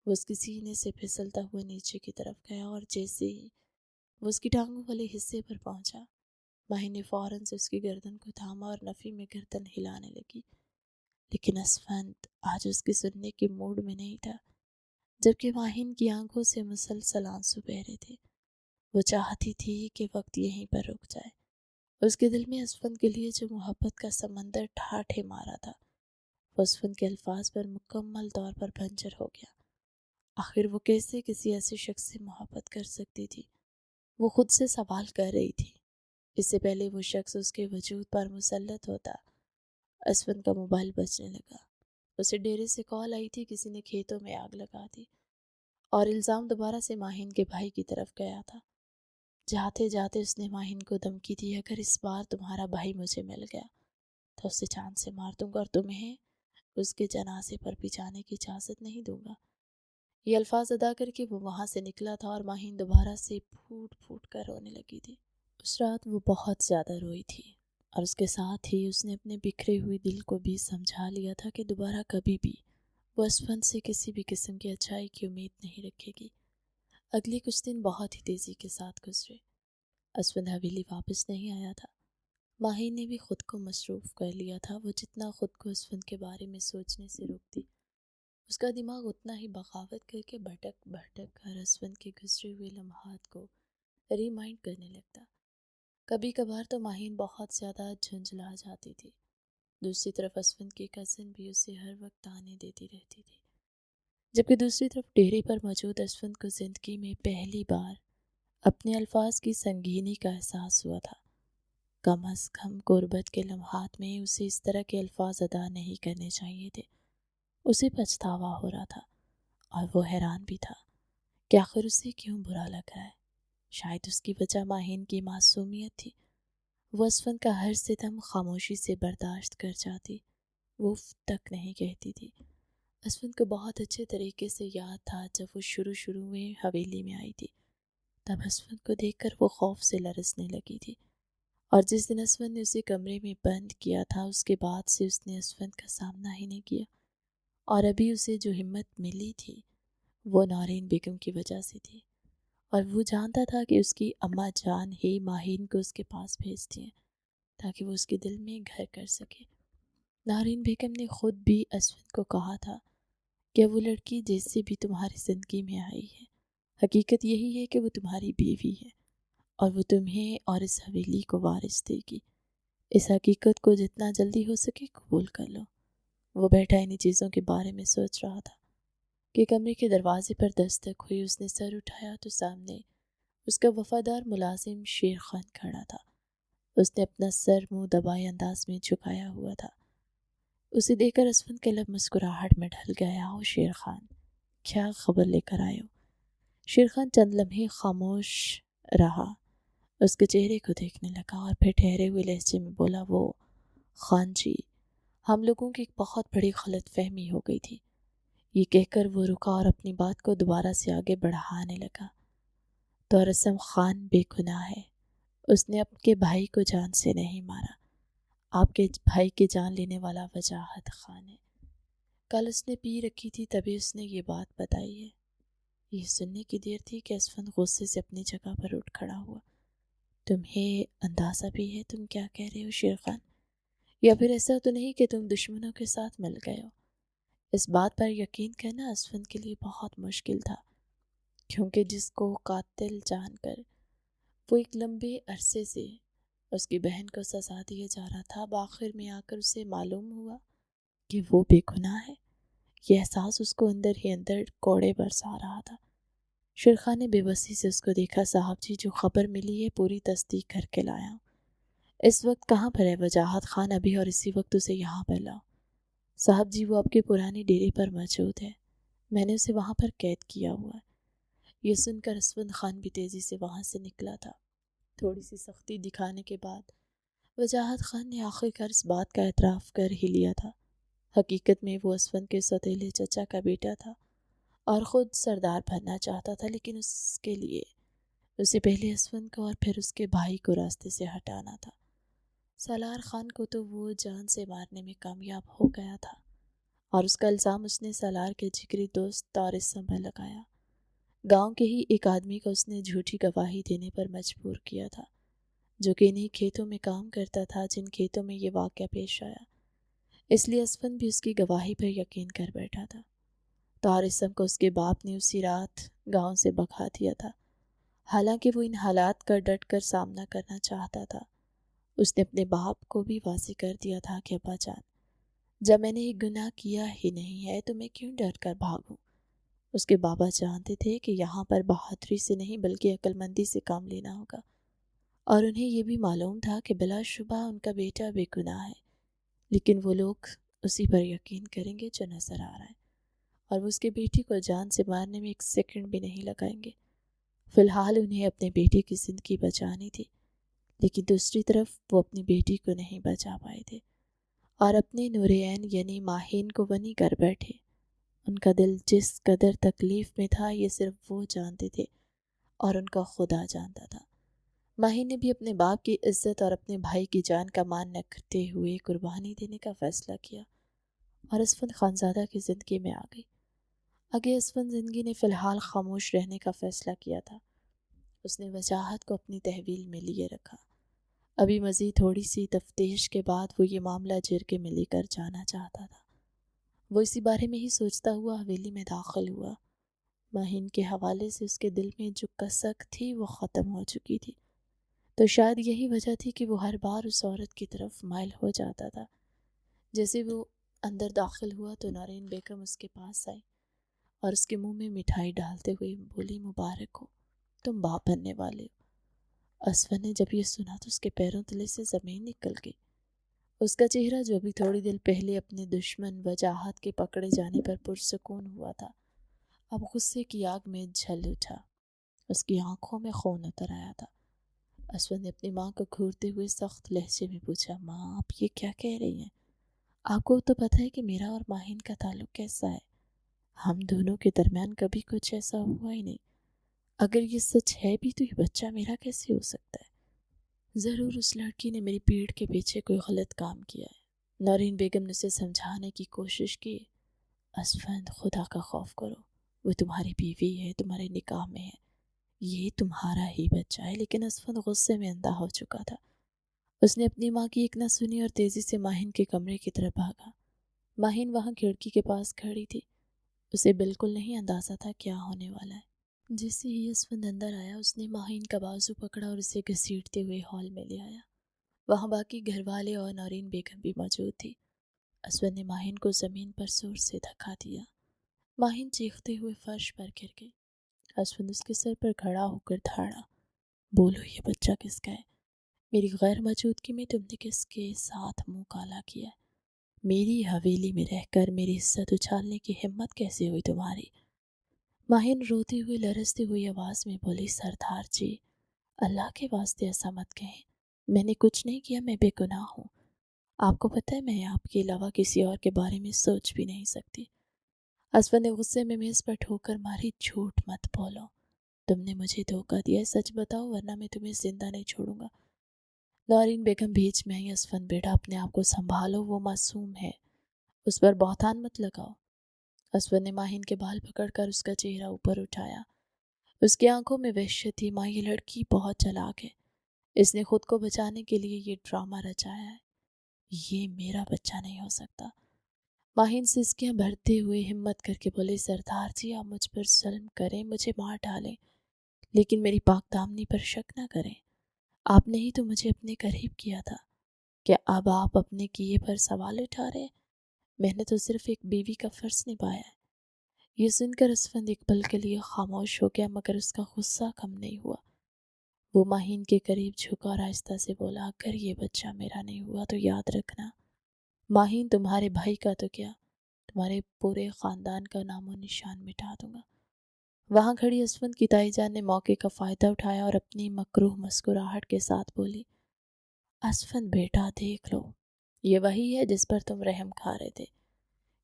وہ اس کے سینے سے پھسلتا ہوا نیچے کی طرف گیا، اور جیسے ہی وہ اس کی ٹانگوں والے حصے پر پہنچا، ماہین نے فوراً سے اس کی گردن کو تھاما اور نفی میں گردن ہلانے لگی، لیکن اسفند آج اس کے سننے کے موڈ میں نہیں تھا، جبکہ ماہین کی آنکھوں سے مسلسل آنسو بہ رہے تھے۔ وہ چاہتی تھی کہ وقت یہیں پر رک جائے۔ اس کے دل میں اسفند کے لیے جو محبت کا سمندر ٹھاٹھے مارا تھا، وہ اسفند کے الفاظ پر مکمل طور پر بنجر ہو گیا۔ آخر وہ کیسے کسی ایسے شخص سے محبت کر سکتی تھی؟ وہ خود سے سوال کر رہی تھی۔ اس سے پہلے وہ شخص اس کے وجود پر مسلط ہوتا، اسفند کا موبائل بجنے لگا۔ اسے ڈیرے سے کال آئی تھی، کسی نے کھیتوں میں آگ لگا دی، اور الزام دوبارہ سے ماہین کے بھائی کی طرف گیا تھا۔ جاتے جاتے اس نے ماہین کو دھمکی دی، اگر اس بار تمہارا بھائی مجھے مل گیا تو اسے جان سے مار دوں گا، اور تمہیں اس کے جنازے پر بھی جانے کی اجازت نہیں دوں گا۔ یہ الفاظ ادا کر کے وہ وہاں سے نکلا تھا، اور ماہین دوبارہ سے پھوٹ پھوٹ کر رونے لگی تھی۔ اس رات وہ بہت زیادہ روئی تھی، اور اس کے ساتھ ہی اس نے اپنے بکھرے ہوئے دل کو بھی سمجھا لیا تھا کہ دوبارہ کبھی بھی وہ اسفند سے کسی بھی قسم کی اچھائی کی امید نہیں رکھے گی۔ اگلے کچھ دن بہت ہی تیزی کے ساتھ گزرے۔ اسفند حویلی واپس نہیں آیا تھا۔ ماہین نے بھی خود کو مصروف کر لیا تھا۔ وہ جتنا خود کو اسفند کے بارے میں سوچنے سے روکتی، اس کا دماغ اتنا ہی بغاوت کر کے بھٹک بھٹک کر اسفند کے گزرے ہوئے لمحات کو ریمائنڈ کرنے لگتا۔ کبھی کبھار تو ماہین بہت زیادہ جھنجھلا جاتی تھی۔ دوسری طرف اسفند کی کزن بھی اسے ہر وقت تانے دیتی رہتی تھی، جبکہ دوسری طرف ڈیرے پر موجود اسفند کو زندگی میں پہلی بار اپنے الفاظ کی سنگینی کا احساس ہوا تھا۔ کم از کم غربت کے لمحات میں اسے اس طرح کے الفاظ ادا نہیں کرنے چاہیے تھے۔ اسے پچھتاوا ہو رہا تھا، اور وہ حیران بھی تھا کہ آخر اسے کیوں برا لگ رہا ہے۔ شاید اس کی وجہ ماہین کی معصومیت تھی۔ وہ اسفند کا ہر ستم خاموشی سے برداشت کر جاتی، وہ اف تک نہیں کہتی تھی۔ اسفند کو بہت اچھے طریقے سے یاد تھا جب وہ شروع میں حویلی میں آئی تھی، تب اسفند کو دیکھ کر وہ خوف سے لرزنے لگی تھی، اور جس دن اسفند نے اسے کمرے میں بند کیا تھا، اس کے بعد سے اس نے اسفند کا سامنا ہی نہیں کیا، اور ابھی اسے جو ہمت ملی تھی وہ نورین بیگم کی وجہ سے تھی، اور وہ جانتا تھا کہ اس کی اماں جان ہی ماہین کو اس کے پاس بھیجتی ہیں تاکہ وہ اس کے دل میں گھر کر سکے۔ نورین بیگم نے خود بھی اسفند کو کہا تھا کہ وہ لڑکی جس سے بھی تمہاری زندگی میں آئی ہے، حقیقت یہی ہے کہ وہ تمہاری بیوی ہے، اور وہ تمہیں اور اس حویلی کو وارث دے گی۔ اس حقیقت کو جتنا جلدی ہو سکے قبول کر لو۔ وہ بیٹھا انہی چیزوں کے بارے میں سوچ رہا تھا کہ کمرے کے دروازے پر دستک ہوئی۔ اس نے سر اٹھایا تو سامنے اس کا وفادار ملازم شیر خان کھڑا تھا۔ اس نے اپنا سر منہ دبائے انداز میں جھکایا ہوا تھا۔ اسے دیکھ کر اسفند کے لب مسکراہٹ میں ڈھل گیا۔ او شیر خان، کیا خبر لے کر آئے ہو؟ شیر خان چند لمحے خاموش رہا، اس کے چہرے کو دیکھنے لگا، اور پھر ٹھہرے ہوئے لہجے میں بولا، وہ خان جی، ہم لوگوں کی ایک بہت بڑی غلط فہمی ہو گئی تھی۔ یہ کہہ کر وہ رکا اور اپنی بات کو دوبارہ سے آگے بڑھانے لگا۔ تو رسم خان بے گناہ ہے، اس نے آپ کے بھائی کو جان سے نہیں مارا۔ آپ کے بھائی کی جان لینے والا وجاہت خان ہے۔ کل اس نے پی رکھی تھی، تبھی اس نے یہ بات بتائی ہے۔ یہ سننے کی دیر تھی کہ اسفند غصے سے اپنی جگہ پر اٹھ کھڑا ہوا۔ تمہیں اندازہ بھی ہے تم کیا کہہ رہے ہو شیر خان؟ یا پھر ایسا تو نہیں کہ تم دشمنوں کے ساتھ مل گئے ہو؟ اس بات پر یقین کرنا اسفند کے لیے بہت مشکل تھا، کیونکہ جس کو قاتل جان کر وہ ایک لمبے عرصے سے اس کی بہن کو سزا دیا جا رہا تھا، اب آخر میں آ کر اسے معلوم ہوا کہ وہ بے گناہ ہے۔ یہ احساس اس کو اندر ہی اندر کوڑے برسا رہا تھا۔ شیرخان نے بے بسی سے اس کو دیکھا۔ صاحب جی، جو خبر ملی ہے پوری تصدیق کر کے لایا ہوں۔ اس وقت کہاں پر ہے وجاہت خان؟ ابھی اور اسی وقت اسے یہاں پر لاؤ۔ صاحب جی، وہ آپ کے پرانے ڈیرے پر موجود ہے، میں نے اسے وہاں پر قید کیا ہوا ہے۔ یہ سن کر اسفند خان بھی تیزی سے وہاں سے نکلا تھا۔ تھوڑی سی سختی دکھانے کے بعد وجاہت خان نے آخر کار اس بات کا اعتراف کر ہی لیا تھا۔ حقیقت میں وہ اسفند کے سوتیلے چچا کا بیٹا تھا اور خود سردار بننا چاہتا تھا، لیکن اس کے لیے اسے پہلے اسفند کو اور پھر اس کے بھائی کو راستے سے ہٹانا تھا۔ سالار خان کو تو وہ جان سے مارنے میں کامیاب ہو گیا تھا، اور اس کا الزام اس نے سالار کے جگری دوست طارسم پر لگایا۔ گاؤں کے ہی ایک آدمی کو اس نے جھوٹی گواہی دینے پر مجبور کیا تھا، جو کہ انہی کھیتوں میں کام کرتا تھا جن کھیتوں میں یہ واقعہ پیش آیا۔ اس لیے اسفند بھی اس کی گواہی پر یقین کر بیٹھا تھا۔ طارسم کو اس کے باپ نے اسی رات گاؤں سے بھگا دیا تھا، حالانکہ وہ ان حالات کا ڈٹ کر سامنا کرنا چاہتا تھا۔ اس نے اپنے باپ کو بھی واضح کر دیا تھا کہ ابا جان، جب میں نے ایک گناہ کیا ہی نہیں ہے تو میں کیوں ڈر کر بھاگوں؟ اس کے بابا جانتے تھے کہ یہاں پر بہادری سے نہیں بلکہ عقل مندی سے کام لینا ہوگا، اور انہیں یہ بھی معلوم تھا کہ بلا شبہ ان کا بیٹا بے گناہ ہے، لیکن وہ لوگ اسی پر یقین کریں گے جو نظر آ رہا ہے، اور وہ اس کے بیٹی کو جان سے مارنے میں ایک سیکنڈ بھی نہیں لگائیں گے۔ فی الحال انہیں اپنے بیٹے کی زندگی بچانی تھی، لیکن دوسری طرف وہ اپنی بیٹی کو نہیں بچا پائے تھے، اور اپنے نور عین یعنی ماہین کو ونی کر بیٹھے۔ ان کا دل جس قدر تکلیف میں تھا یہ صرف وہ جانتے تھے، اور ان کا خدا جانتا تھا۔ ماہین نے بھی اپنے باپ کی عزت اور اپنے بھائی کی جان کا مان نہ کرتے ہوئے قربانی دینے کا فیصلہ کیا، اور اسفند خانزادہ کی زندگی میں آ گئی۔ آگے اسفند زندگی نے فی الحال خاموش رہنے کا فیصلہ کیا تھا۔ اس نے وجاہت کو اپنی تحویل میں لیے رکھا۔ ابھی مزید تھوڑی سی تفتیش کے بعد وہ یہ معاملہ جرگے میں لے کر جانا چاہتا تھا۔ وہ اسی بارے میں ہی سوچتا ہوا حویلی میں داخل ہوا۔ ماہین کے حوالے سے اس کے دل میں جو کسک تھی وہ ختم ہو چکی تھی، تو شاید یہی وجہ تھی کہ وہ ہر بار اس عورت کی طرف مائل ہو جاتا تھا۔ جیسے وہ اندر داخل ہوا تو نارین بیگم اس کے پاس آئی اور اس کے منہ میں مٹھائی ڈالتے ہوئے بولی، مبارک ہو، تم باپ بننے والے ہو۔ اسفند نے جب یہ سنا تو اس کے پیروں تلے سے زمین نکل گئی۔ اس کا چہرہ جو بھی تھوڑی دیر پہلے اپنے دشمن وجاہت کے پکڑے جانے پر پرسکون ہوا تھا، اب غصے کی آگ میں جھل اٹھا۔ اس کی آنکھوں میں خون اتر آیا تھا۔ اسفند نے اپنی ماں کو گھورتے ہوئے سخت لہجے میں پوچھا، ماں آپ یہ کیا کہہ رہی ہیں؟ آپ کو تو پتہ ہے کہ میرا اور ماہین کا تعلق کیسا ہے؟ ہم دونوں کے درمیان کبھی کچھ ایسا ہوا ہی نہیں۔ اگر یہ سچ ہے بھی تو یہ بچہ میرا کیسے ہو سکتا ہے؟ ضرور اس لڑکی نے میری پیٹھ کے پیچھے کوئی غلط کام کیا ہے۔ نارین بیگم نے اسے سمجھانے کی کوشش کی۔ اسفند، خدا کا خوف کرو، وہ تمہاری بیوی ہے، تمہارے نکاح میں ہے، یہ تمہارا ہی بچہ ہے۔ لیکن اسفند غصے میں اندھا ہو چکا تھا۔ اس نے اپنی ماں کی ایک نہ سنی اور تیزی سے ماہین کے کمرے کی طرف بھاگا۔ ماہین وہاں کھڑکی کے پاس کھڑی تھی۔ اسے بالکل نہیں اندازہ تھا کیا ہونے والا ہے۔ جیسے ہی اسفند اندر آیا اس نے ماہین کا بازو پکڑا اور اسے گھسیٹتے ہوئے ہال میں لے آیا۔ وہاں باقی گھر والے اور نارین بیگم بھی موجود تھی۔ اسفند نے ماہین کو زمین پر زور سے دھکا دیا۔ ماہین چیختے ہوئے فرش پر گر گئی۔ اسفند اس کے سر پر کھڑا ہو کر دھاڑا، بولو یہ بچہ کس کا ہے؟ میری غیر موجودگی میں تم نے کس کے ساتھ منہ کالا کیا ہے؟ میری حویلی میں رہ کر میری عزت اچھالنے کی ہمت کیسے ہوئی تمہاری؟ ماہین روتے ہوئے لرزتی ہوئی آواز میں بولی، سردار جی، اللہ کے واسطے ایسا مت کہیں، میں نے کچھ نہیں کیا، میں بے گناہ ہوں۔ آپ کو پتہ ہے میں آپ کے علاوہ کسی اور کے بارے میں سوچ بھی نہیں سکتی۔ اسفند نے غصے میں میز پر ٹھوکر ماری، جھوٹ مت بولو، تم نے مجھے دھوکہ دیا ہے، سچ بتاؤ ورنہ میں تمہیں زندہ نہیں چھوڑوں گا۔ نارین بیگم بیچ میں آئی، اسفند بیٹا اپنے آپ کو سنبھالو، وہ معصوم ہے، اس پر بہتان مت لگاؤ۔ اسفند نے ماہین کے بال پکڑ کر اس کا چہرہ اوپر اٹھایا۔ اس کی آنکھوں میں وحشت تھی۔ ماں، یہ لڑکی بہت چالاک ہے، اس نے خود کو بچانے کے لیے یہ ڈرامہ رچایا ہے، یہ میرا بچہ نہیں ہو سکتا۔ ماہین سسکیاں بھرتے ہوئے ہمت کر کے بولے، سردار جی آپ مجھ پر ظلم کریں، مجھے مار ڈالیں، لیکن میری پاک دامنی پر شک نہ کریں۔ آپ نے ہی تو مجھے اپنے قریب کیا تھا، کیا اب آپ اپنے کیے پر سوال اٹھا رہے ہیں؟ میں نے تو صرف ایک بیوی کا فرض نبھایا ہے۔ یہ سن کر اسفند ایک پل کے لیے خاموش ہو گیا، مگر اس کا غصہ کم نہیں ہوا۔ وہ ماہین کے قریب جھکا اور آہستہ سے بولا، اگر یہ بچہ میرا نہیں ہوا تو یاد رکھنا، ماہین تمہارے بھائی کا تو کیا، تمہارے پورے خاندان کا نام و نشان مٹا دوں گا۔ وہاں کھڑی اسفند کی تائی جان نے موقع کا فائدہ اٹھایا اور اپنی مکروہ مسکراہٹ کے ساتھ بولی، اسفند بیٹا دیکھ لو، یہ وہی ہے جس پر تم رحم کھا رہے تھے۔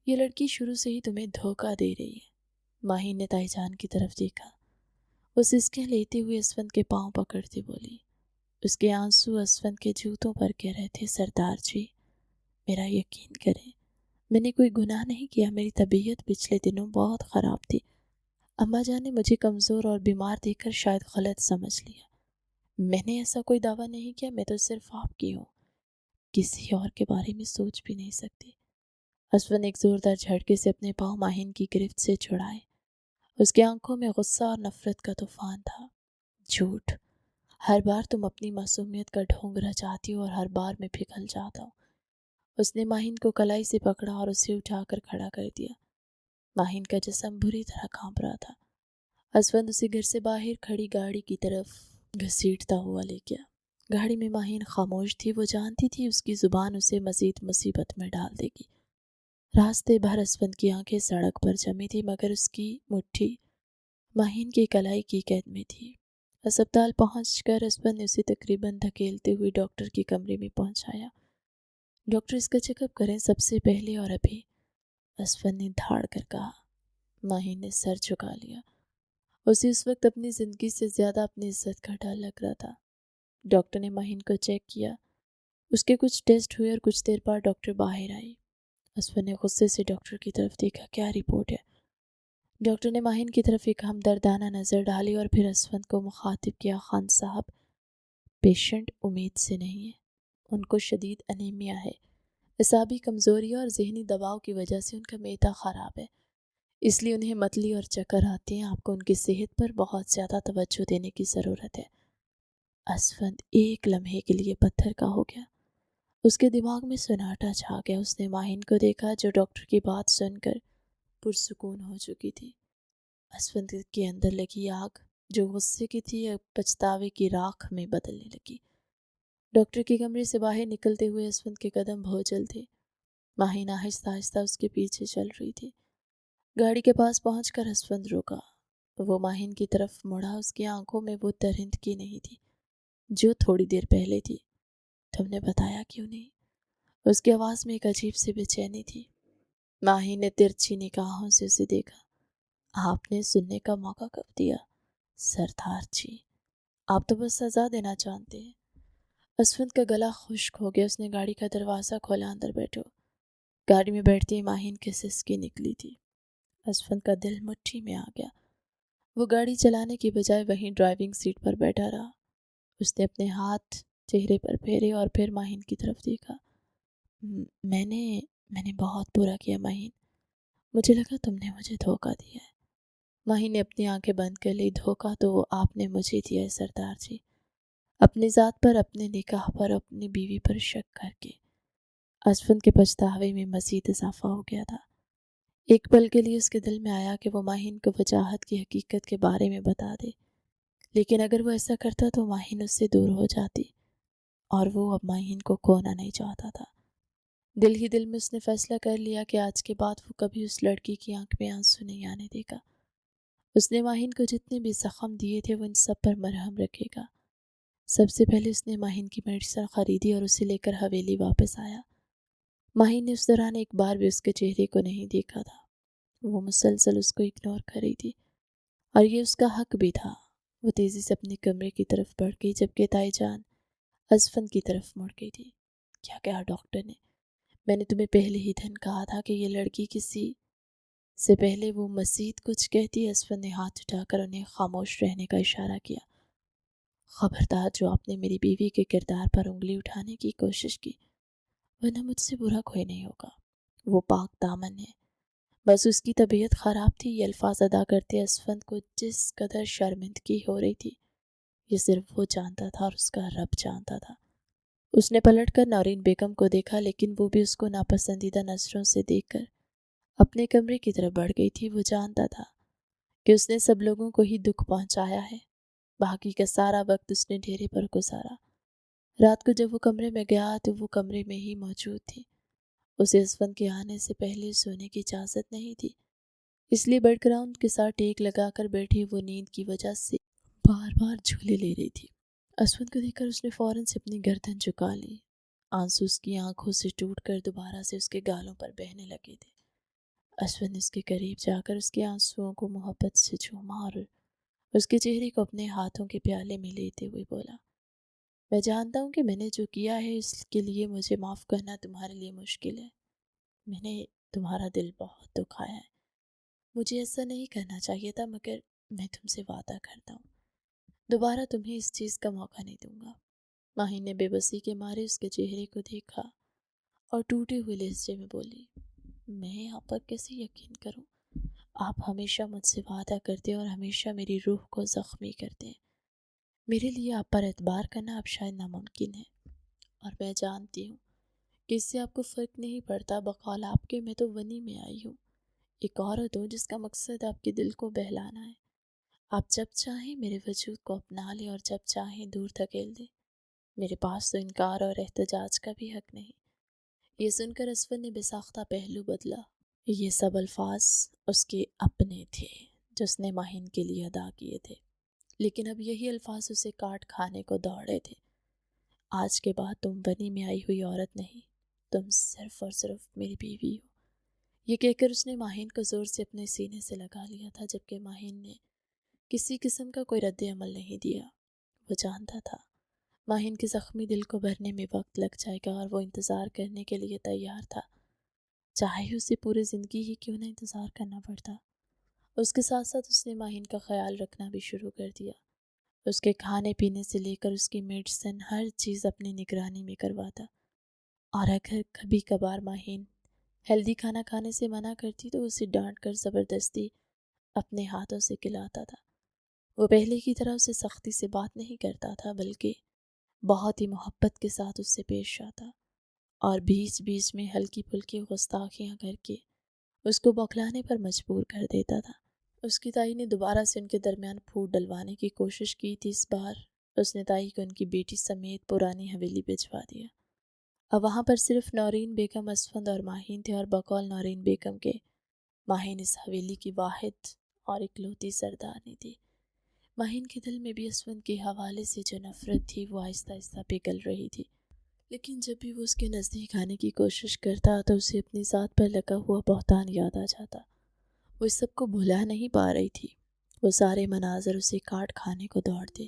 یہ لڑکی شروع سے ہی تمہیں دھوکہ دے رہی ہے۔ ماہین نے تائی جان کی طرف دیکھا۔ وہ سسکیاں لیتے ہوئے اسفند کے پاؤں پکڑتی بولی۔ اس کے آنسو اسفند کے جوتوں پر گر رہے تھے۔ سردار جی، میرا یقین کریں، میں نے کوئی گناہ نہیں کیا۔ میری طبیعت پچھلے دنوں بہت خراب تھی۔ اماں جان نے مجھے کمزور اور بیمار دیکھ کر شاید غلط سمجھ لیا۔ میں نے ایسا کوئی دعویٰ نہیں کیا، میں تو صرف آپ کی ہوں، کسی اور کے بارے میں سوچ بھی نہیں سکتی۔ اسفند ایک زوردار جھٹکے سے اپنے پاؤں ماہین کی گرفت سے چھڑائے۔ اس کی آنکھوں میں غصہ اور نفرت کا طوفان تھا۔ جھوٹ، ہر بار تم اپنی معصومیت کا ڈھونگ رچاتی ہو اور ہر بار میں پگھل جاتا ہوں۔ اس نے ماہین کو کلائی سے پکڑا اور اسے اٹھا کر کھڑا کر دیا۔ ماہین کا جسم بری طرح کانپ رہا تھا۔ اسفند اسے گھر سے باہر کھڑی گاڑی کی طرف گھسیٹتا ہوا لے گیا۔ گاڑی میں ماہین خاموش تھی۔ وہ جانتی تھی اس کی زبان اسے مزید مصیبت میں ڈال دے گی۔ راستے بھر اسفند کی آنکھیں سڑک پر جمی تھی، مگر اس کی مٹھی ماہین کی کلائی کی قید میں تھی۔ اسپتال پہنچ کر اسفند نے اسے تقریباً دھکیلتے ہوئے ڈاکٹر کے کمرے میں پہنچایا۔ ڈاکٹر اس کا چیک اپ کریں سب سے پہلے اور ابھی، اسفند نے دھاڑ کر کہا۔ ماہین نے سر جھکا لیا۔ اسے اس وقت اپنی زندگی سے زیادہ اپنی عزت کا ڈر لگ رہا تھا۔ ڈاکٹر نے ماہین کو چیک کیا۔ اس کے کچھ ٹیسٹ ہوئے اور کچھ دیر بعد ڈاکٹر باہر آئی۔ اسفند نے غصے سے ڈاکٹر کی طرف دیکھا۔ کیا رپورٹ ہے؟ ڈاکٹر نے ماہین کی طرف ایک ہمدردانہ نظر ڈالی اور پھر اسفند کو مخاطب کیا، خان صاحب، پیشنٹ امید سے نہیں ہے، ان کو شدید انیمیا ہے۔ اعصابی کمزوری اور ذہنی دباؤ کی وجہ سے ان کا معدہ خراب ہے، اس لیے انہیں متلی اور چکر آتے ہیں۔ آپ کو ان کی صحت پر بہت زیادہ توجہ دینے کی ضرورت ہے۔ اسفند ایک لمحے کے لیے پتھر کا ہو گیا۔ اس کے دماغ میں سناٹا چھا گیا۔ اس نے ماہین کو دیکھا جو ڈاکٹر کی بات سن کر پرسکون ہو چکی تھی۔ اسفند کے اندر لگی آگ جو غصے کی تھی اب پچھتاوے کی راکھ میں بدلنے لگی۔ ڈاکٹر کے کمرے سے باہر نکلتے ہوئے اسفند کے قدم بھوچل تھے۔ ماہین آہستہ آہستہ اس کے پیچھے چل رہی تھی۔ گاڑی کے پاس پہنچ کر اسفند رکا۔ وہ ماہین کی طرف مڑا۔ اس کی آنکھوں میں وہ درندگی نہیں تھی جو تھوڑی دیر پہلے تھی۔ تم نے بتایا کیوں نہیں؟ اس کی آواز میں ایک عجیب سی بے چینی تھی۔ ماہین نے ترچھی نگاہوں سے اسے دیکھا۔ آپ نے سننے کا موقع کب دیا؟ سردار جی، آپ تو بس سزا دینا چاہتے ہیں۔ اسفند کا گلا خشک ہو گیا۔ اس نے گاڑی کا دروازہ کھولا، اندر بیٹھو۔ گاڑی میں بیٹھتے ہی ماہین کی سسکی نکلی تھی۔ اسفند کا دل مٹھی میں آ گیا۔ وہ گاڑی چلانے کی بجائے وہیں ڈرائیونگ سیٹ پر بیٹھا رہا۔ اس نے اپنے ہاتھ چہرے پر پھیرے اور پھر ماہین کی طرف دیکھا۔ میں نے بہت برا کیا ماہین، مجھے لگا تم نے مجھے دھوکہ دیا ہے۔ ماہین نے اپنی آنکھیں بند کر لی۔ دھوکہ تو آپ نے مجھے دیا ہے سردار جی، اپنی ذات پر، اپنے نکاح پر، اپنی بیوی پر شک کر کے۔ اسفند کے پچھتاوے میں مزید اضافہ ہو گیا تھا۔ ایک پل کے لیے اس کے دل میں آیا کہ وہ ماہین کو وجاہت کی حقیقت کے بارے میں بتا دے، لیکن اگر وہ ایسا کرتا تو ماہین اس سے دور ہو جاتی اور وہ اب ماہین کو کھونا نہیں چاہتا تھا۔ دل ہی دل میں اس نے فیصلہ کر لیا کہ آج کے بعد وہ کبھی اس لڑکی کی آنکھ میں آنسو نہیں آنے دے گا۔ اس نے ماہین کو جتنے بھی زخم دیے تھے وہ ان سب پر مرہم رکھے گا۔ سب سے پہلے اس نے ماہین کی میڈیسن خریدی اور اسے لے کر حویلی واپس آیا۔ ماہین نے اس دوران ایک بار بھی اس کے چہرے کو نہیں دیکھا تھا۔ وہ مسلسل اس کو اگنور کر رہی تھی اور یہ اس کا حق بھی تھا۔ وہ تیزی سے اپنے کمرے کی طرف بڑھ گئی جبکہ تائی جان اسفند کی طرف مڑ گئی تھی۔ کیا کہا ڈاکٹر نے؟ میں نے تمہیں پہلے ہی دن کہا تھا کہ یہ لڑکی کسی سے پہلے وہ مزید کچھ کہتی۔ اسفند نے ہاتھ اٹھا کر انہیں خاموش رہنے کا اشارہ کیا۔ خبردار جو آپ نے میری بیوی کے کردار پر انگلی اٹھانے کی کوشش کی، ورنہ مجھ سے برا کوئی نہیں ہوگا۔ وہ پاک دامن ہے، بس اس کی طبیعت خراب تھی۔ یہ الفاظ ادا کرتے اسفند کو جس قدر شرمندگی ہو رہی تھی یہ صرف وہ جانتا تھا اور اس کا رب جانتا تھا۔ اس نے پلٹ کر نورین بیگم کو دیکھا، لیکن وہ بھی اس کو ناپسندیدہ نظروں سے دیکھ کر اپنے کمرے کی طرف بڑھ گئی تھی۔ وہ جانتا تھا کہ اس نے سب لوگوں کو ہی دکھ پہنچایا ہے۔ باقی کا سارا وقت اس نے ڈھیرے پر گزارا۔ رات کو جب وہ کمرے میں گیا تو وہ کمرے میں ہی موجود تھی۔ اسے اسفند کے آنے سے پہلے سونے کی اجازت نہیں تھی، اس لیے بیڈ گراؤنڈ کے ساتھ ٹیک لگا کر بیٹھی وہ نیند کی وجہ سے بار بار جھولے لے رہی تھی۔ اسفند کو دیکھ کر اس نے فوراً سے اپنی گردن جھکا لی۔ آنسو اس کی آنکھوں سے ٹوٹ کر دوبارہ سے اس کے گالوں پر بہنے لگے تھے۔ اسفند نے اس کے قریب جا کر اس کے آنسوؤں کو محبت سے چوما اور اس کے چہرے کو اپنے ہاتھوں کے پیالے میں لیتے ہوئے بولا، میں جانتا ہوں کہ میں نے جو کیا ہے اس کے لیے مجھے معاف کرنا تمہارے لیے مشکل ہے۔ میں نے تمہارا دل بہت دکھایا ہے، مجھے ایسا نہیں کرنا چاہیے تھا، مگر میں تم سے وعدہ کرتا ہوں دوبارہ تمہیں اس چیز کا موقع نہیں دوں گا۔ ماہی نے بے بسی کے مارے اس کے چہرے کو دیکھا اور ٹوٹے ہوئے لہجے میں بولی، میں آپ پر کیسے یقین کروں؟ آپ ہمیشہ مجھ سے وعدہ کرتے اور ہمیشہ میری روح کو زخمی کرتے ہیں۔ میرے لیے آپ پر اعتبار کرنا اب شاید ناممکن ہے، اور میں جانتی ہوں کہ اس سے آپ کو فرق نہیں پڑتا۔ بقول آپ کے میں تو ونی میں آئی ہوں، ایک عورت ہوں جس کا مقصد آپ کے دل کو بہلانا ہے۔ آپ جب چاہیں میرے وجود کو اپنا لیں اور جب چاہیں دور دھکیل دیں، میرے پاس تو انکار اور احتجاج کا بھی حق نہیں۔ یہ سن کر اسفند نے بے ساختہ پہلو بدلا۔ یہ سب الفاظ اس کے اپنے تھے جو اس نے ماہین کے لیے ادا کیے تھے، لیکن اب یہی الفاظ اسے کاٹ کھانے کو دوڑے تھے۔ آج کے بعد تم بنی میں آئی ہوئی عورت نہیں، تم صرف اور صرف میری بیوی ہو۔ یہ کہہ کر اس نے ماہین کو زور سے اپنے سینے سے لگا لیا تھا، جبکہ ماہین نے کسی قسم کا کوئی رد عمل نہیں دیا۔ وہ جانتا تھا ماہین کے زخمی دل کو بھرنے میں وقت لگ جائے گا، اور وہ انتظار کرنے کے لیے تیار تھا، چاہے اسے پوری زندگی ہی کیوں نہ انتظار کرنا پڑتا۔ اس کے ساتھ ساتھ اس نے ماہین کا خیال رکھنا بھی شروع کر دیا۔ اس کے کھانے پینے سے لے کر اس کی میڈیسن ہر چیز اپنی نگرانی میں کرواتا، اور اگر کبھی کبھار ماہین ہیلدی کھانا کھانے سے منع کرتی تو اسے ڈانٹ کر زبردستی اپنے ہاتھوں سے کھلاتا تھا۔ وہ پہلے کی طرح اسے سختی سے بات نہیں کرتا تھا، بلکہ بہت ہی محبت کے ساتھ اس سے پیش آتا، اور بیچ بیچ میں ہلکی پھلکی گستاخیاں کر کے اس کو بوکھلانے پر مجبور کر دیتا تھا۔ اس کی تائی نے دوبارہ سے ان کے درمیان پھوٹ ڈلوانے کی کوشش کی تھی۔ اس بار اس نے تائی کو ان کی بیٹی سمیت پرانی حویلی بھجوا دیا۔ اب وہاں پر صرف نورین بیگم، اسفند اور ماہین تھے، اور بقول نورین بیگم کے ماہین اس حویلی کی واحد اور اکلوتی سردارنی تھی۔ ماہین کے دل میں بھی اسفند کے حوالے سے جو نفرت تھی وہ آہستہ آہستہ پگھل رہی تھی، لیکن جب بھی وہ اس کے نزدیک آنے کی کوشش کرتا تو اسے اپنی ذات پر لگا ہوا بہتان یاد آ جاتا۔ وہ اس سب کو بھلا نہیں پا رہی تھی، وہ سارے مناظر اسے کاٹ کھانے کو دوڑتے۔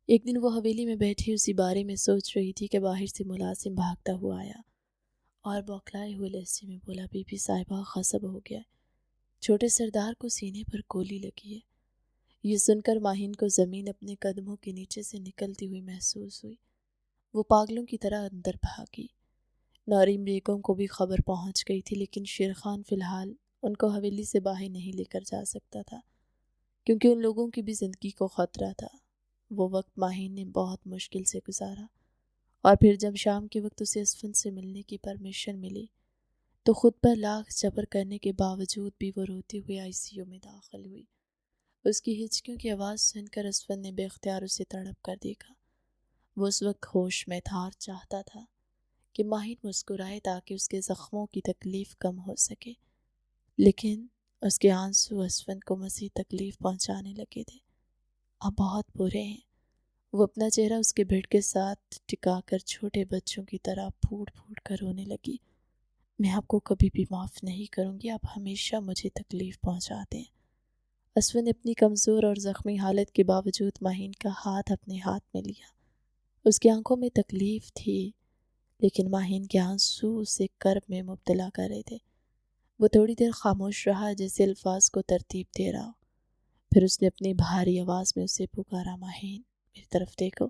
ایک دن وہ حویلی میں بیٹھی اسی بارے میں سوچ رہی تھی کہ باہر سے ملازم بھاگتا ہوا آیا اور بوکھلائے ہوئے لہجے میں بولا، بی بی صاحبہ غصب ہو گیا ہے، چھوٹے سردار کو سینے پر گولی لگی ہے۔ یہ سن کر ماہین کو زمین اپنے قدموں کے نیچے سے نکلتی ہوئی محسوس ہوئی۔ وہ پاگلوں کی طرح اندر بھاگی۔ نورین بیگم کو بھی خبر پہنچ گئی تھی، لیکن شیر خان فی الحال ان کو حویلی سے باہر نہیں لے کر جا سکتا تھا، کیونکہ ان لوگوں کی بھی زندگی کو خطرہ تھا۔ وہ وقت ماہین نے بہت مشکل سے گزارا، اور پھر جب شام کے وقت اسے اسفند سے ملنے کی پرمیشن ملی تو خود پر لاکھ جبر کرنے کے باوجود بھی وہ روتے ہوئے آئی سی یو میں داخل ہوئی۔ اس کی ہچکیوں کی آواز سن کر اسفند نے بے اختیار اسے تڑپ کر دیکھا۔ وہ اس وقت ہوش میں تھا اور چاہتا تھا کہ ماہین مسکرائے تاکہ اس کے زخموں کی تکلیف کم ہو سکے، لیکن اس کے آنسو اسفند کو مزید تکلیف پہنچانے لگے تھے۔ اب بہت برے ہیں۔ وہ اپنا چہرہ اس کے بھیڑ کے ساتھ ٹکا کر چھوٹے بچوں کی طرح پھوٹ پھوٹ کر رونے لگی۔ میں آپ کو کبھی بھی معاف نہیں کروں گی، آپ ہمیشہ مجھے تکلیف پہنچاتے ہیں۔ اسفند نے اپنی کمزور اور زخمی حالت کے باوجود ماہین کا ہاتھ اپنے ہاتھ میں لیا۔ اس کی آنکھوں میں تکلیف تھی، لیکن ماہین کے آنسو اسے کرب میں مبتلا کر رہے تھے۔ وہ تھوڑی دیر خاموش رہا، جیسے الفاظ کو ترتیب دے رہا ہو۔ پھر اس نے اپنی بھاری آواز میں اسے پکارا، ماہین میری طرف دیکھو۔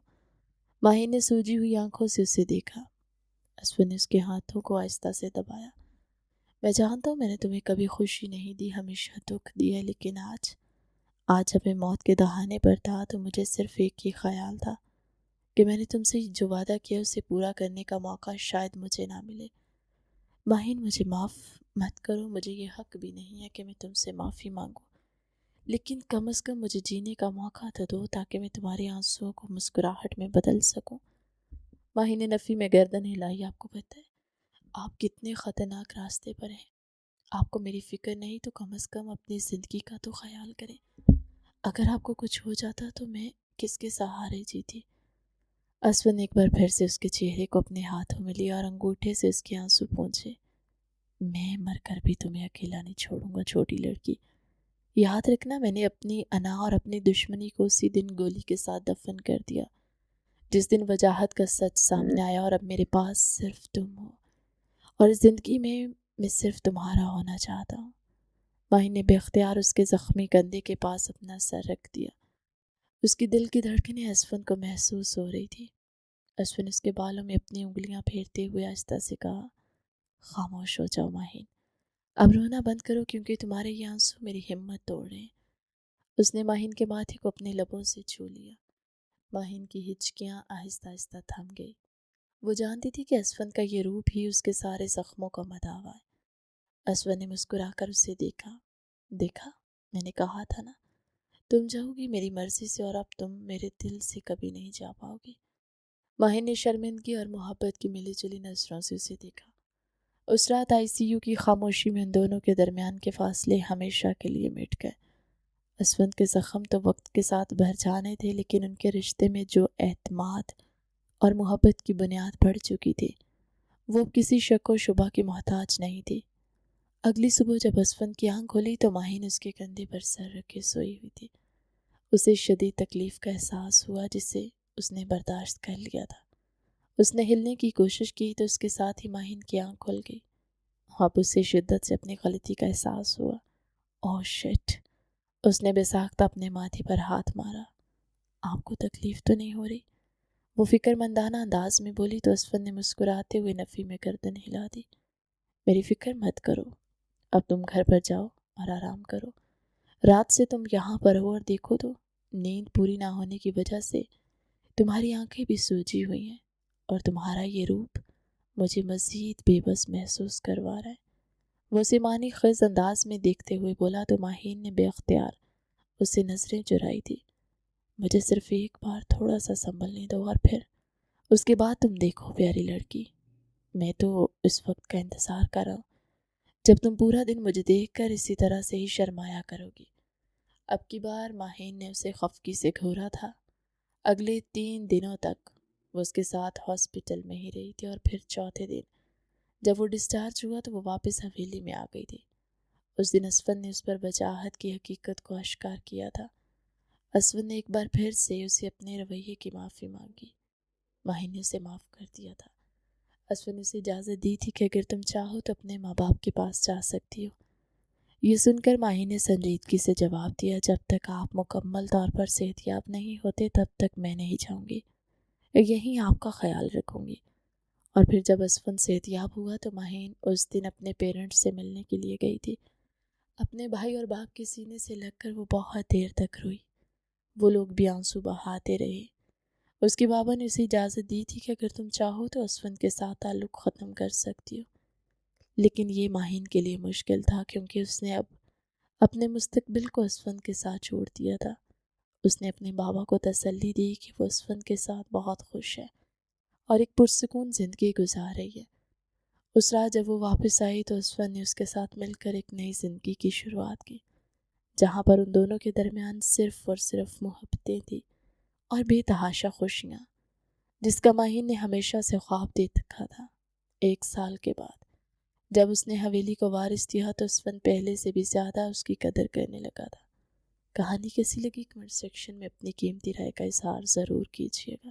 ماہین نے سوجی ہوئی آنکھوں سے اسے دیکھا۔ اسفند نے اس کے ہاتھوں کو آہستہ سے دبایا۔ میں جانتا ہوں میں نے تمہیں کبھی خوشی نہیں دی، ہمیشہ دکھ دیا، لیکن آج جب میں موت کے دہانے پر تھا تو مجھے صرف ایک ہی خیال تھا کہ میں نے تم سے جو وعدہ کیا اسے پورا کرنے کا موقع شاید مجھے نہ ملے۔ ماہین مجھے معاف مت کرو، مجھے یہ حق بھی نہیں ہے کہ میں تم سے معافی مانگوں، لیکن کم از کم مجھے جینے کا موقع تو دو تاکہ میں تمہارے آنسوؤں کو مسکراہٹ میں بدل سکوں۔ ماہی نے نفی میں گردن ہلائی۔ آپ کو پتہ ہے آپ کتنے خطرناک راستے پر ہیں؟ آپ کو میری فکر نہیں تو کم از کم اپنی زندگی کا تو خیال کریں۔ اگر آپ کو کچھ ہو جاتا تو میں کس کے سہارے جیتی؟ اسون نے ایک بار پھر سے اس کے چہرے کو اپنے ہاتھوں میں لیا اور انگوٹھے سے اس کے آنسو پونچھے۔ میں مر کر بھی تمہیں اکیلا نہیں چھوڑوں گا چھوٹی لڑکی، یاد رکھنا میں نے اپنی انا اور اپنی دشمنی کو اسی دن گولی کے ساتھ دفن کر دیا جس دن وجاہت کا سچ سامنے آیا، اور اب میرے پاس صرف تم ہو، اور اس زندگی میں صرف تمہارا ہونا چاہتا ہوں۔ ماہی نے بے اختیار اس کے زخمی کندھے کے پاس اپنا سر رکھ دیا۔ اس کی دل کی دھڑکنیں اسون کو محسوس ہو رہی تھی۔ اسون اس کے بالوں میں اپنی انگلیاں پھیرتے ہوئے آہستہ سے کہا، خاموش ہو جاؤ ماہین، اب رونا بند کرو کیونکہ تمہارے یہ آنسو میری ہمت توڑ رہے ہیں۔ اس نے ماہین کے ماتھے کو اپنے لبوں سے چھو لیا۔ ماہین کی ہچکیاں آہستہ آہستہ تھم گئی۔ وہ جانتی تھی کہ اسون کا یہ روپ ہی اس کے سارے زخموں کا مداوا ہے۔ اسون نے مسکرا کر اسے دیکھا۔ دیکھا، میں نے کہا تھا نا، تم جاؤ گی میری مرضی سے اور اب تم میرے دل سے کبھی نہیں جا پاؤ گی۔ ماہین نے شرمندگی اور محبت کی ملی جلی نظروں سے اسے دیکھا۔ اس رات آئی سی یو کی خاموشی میں ان دونوں کے درمیان کے فاصلے ہمیشہ کے لیے مٹ گئے۔ اسون کے زخم تو وقت کے ساتھ بھر جانے تھے، لیکن ان کے رشتے میں جو اعتماد اور محبت کی بنیاد پڑ چکی تھی وہ کسی شک و شبہ کی محتاج نہیں تھی۔ اگلی صبح جب اسون کی آنکھ کھلی تو ماہین اس کے کندھے پر سر رکھے سوئی ہوئی تھی۔ اسے شدید تکلیف کا احساس ہوا جسے اس نے برداشت کر لیا تھا۔ اس نے ہلنے کی کوشش کی تو اس کے ساتھ ہی ماہین کی آنکھ کھل گئی۔ اب اسے شدت سے اپنی غلطی کا احساس ہوا۔ اوہ شٹ! اس نے بے ساختہ اپنے ماتھے پر ہاتھ مارا۔ آپ کو تکلیف تو نہیں ہو رہی؟ وہ فکر مندانہ انداز میں بولی تو اسون نے مسکراتے ہوئے نفی میں گردن ہلا دی۔ میری فکر مت کرو، اب تم گھر پر جاؤ اور آرام کرو۔ رات سے تم یہاں پر ہو اور دیکھو تو نیند پوری نہ ہونے کی وجہ سے تمہاری آنکھیں بھی سوجی ہوئی ہیں اور تمہارا یہ روپ مجھے مزید بے بس محسوس کروا رہا ہے۔ وہ اسے معنی خیز انداز میں دیکھتے ہوئے بولا تو ماہین نے بے اختیار اسے نظریں چرائی تھی۔ مجھے صرف ایک بار تھوڑا سا سنبھلنے دو اور پھر اس کے بعد تم دیکھو پیاری لڑکی، میں تو اس وقت کا انتظار کر رہا ہوں جب تم پورا دن مجھے دیکھ کر اسی طرح سے ہی شرمایا کرو گی۔ اب کی بار ماہین نے اسے خفگی سے گھورا تھا۔ اگلے 3 دنوں تک وہ اس کے ساتھ ہاسپٹل میں ہی رہی تھی، اور پھر چوتھے دن جب وہ ڈسچارج ہوا تو وہ واپس حویلی میں آ گئی تھی۔ اس دن اسون نے اس پر وجاہت کی حقیقت کو اشکار کیا تھا۔ اسون نے ایک بار پھر سے اسے اپنے رویے کی معافی مانگی۔ ماہین نے اسے معاف کر دیا تھا۔ اسون نے اسے اجازت دی تھی کہ اگر تم چاہو تو اپنے ماں باپ کے پاس جا سکتی ہو۔ یہ سن کر ماہی نے سنجیدگی سے جواب دیا، جب تک آپ مکمل طور پر صحت یاب نہیں ہوتے تب تک میں نہیں جاؤں گی، یہیں آپ کا خیال رکھوں گی۔ اور پھر جب اسون صحت یاب ہوا تو ماہین اس دن اپنے پیرنٹس سے ملنے کے لیے گئی تھی۔ اپنے بھائی اور باپ کے سینے سے لگ کر وہ بہت دیر تک روئی۔ وہ لوگ بھی آنسو بہاتے رہے۔ اس کے بابا نے اسے اجازت دی تھی کہ اگر تم چاہو تو اسون کے ساتھ تعلق ختم کر سکتی ہو، لیکن یہ ماہین کے لیے مشکل تھا کیونکہ اس نے اب اپنے مستقبل کو اسون کے ساتھ چھوڑ دیا تھا۔ اس نے اپنے بابا کو تسلی دی کہ وہ اسون کے ساتھ بہت خوش ہے اور ایک پرسکون زندگی گزار رہی ہے۔ اس رات جب وہ واپس آئی تو اسون نے اس کے ساتھ مل کر ایک نئی زندگی کی شروعات کی، جہاں پر ان دونوں کے درمیان صرف اور صرف محبتیں تھیں اور بے تحاشا خوشیاں، جس کا ماہین نے ہمیشہ سے خواب دیکھ رکھا تھا۔ 1 سال کے بعد جب اس نے حویلی کو وارث دیا تو اسون پہلے سے بھی زیادہ اس کی قدر کرنے لگا تھا۔ کہانی کیسی لگی کمنٹ سیکشن میں اپنی قیمتی رائے کا اظہار ضرور کیجیے گا۔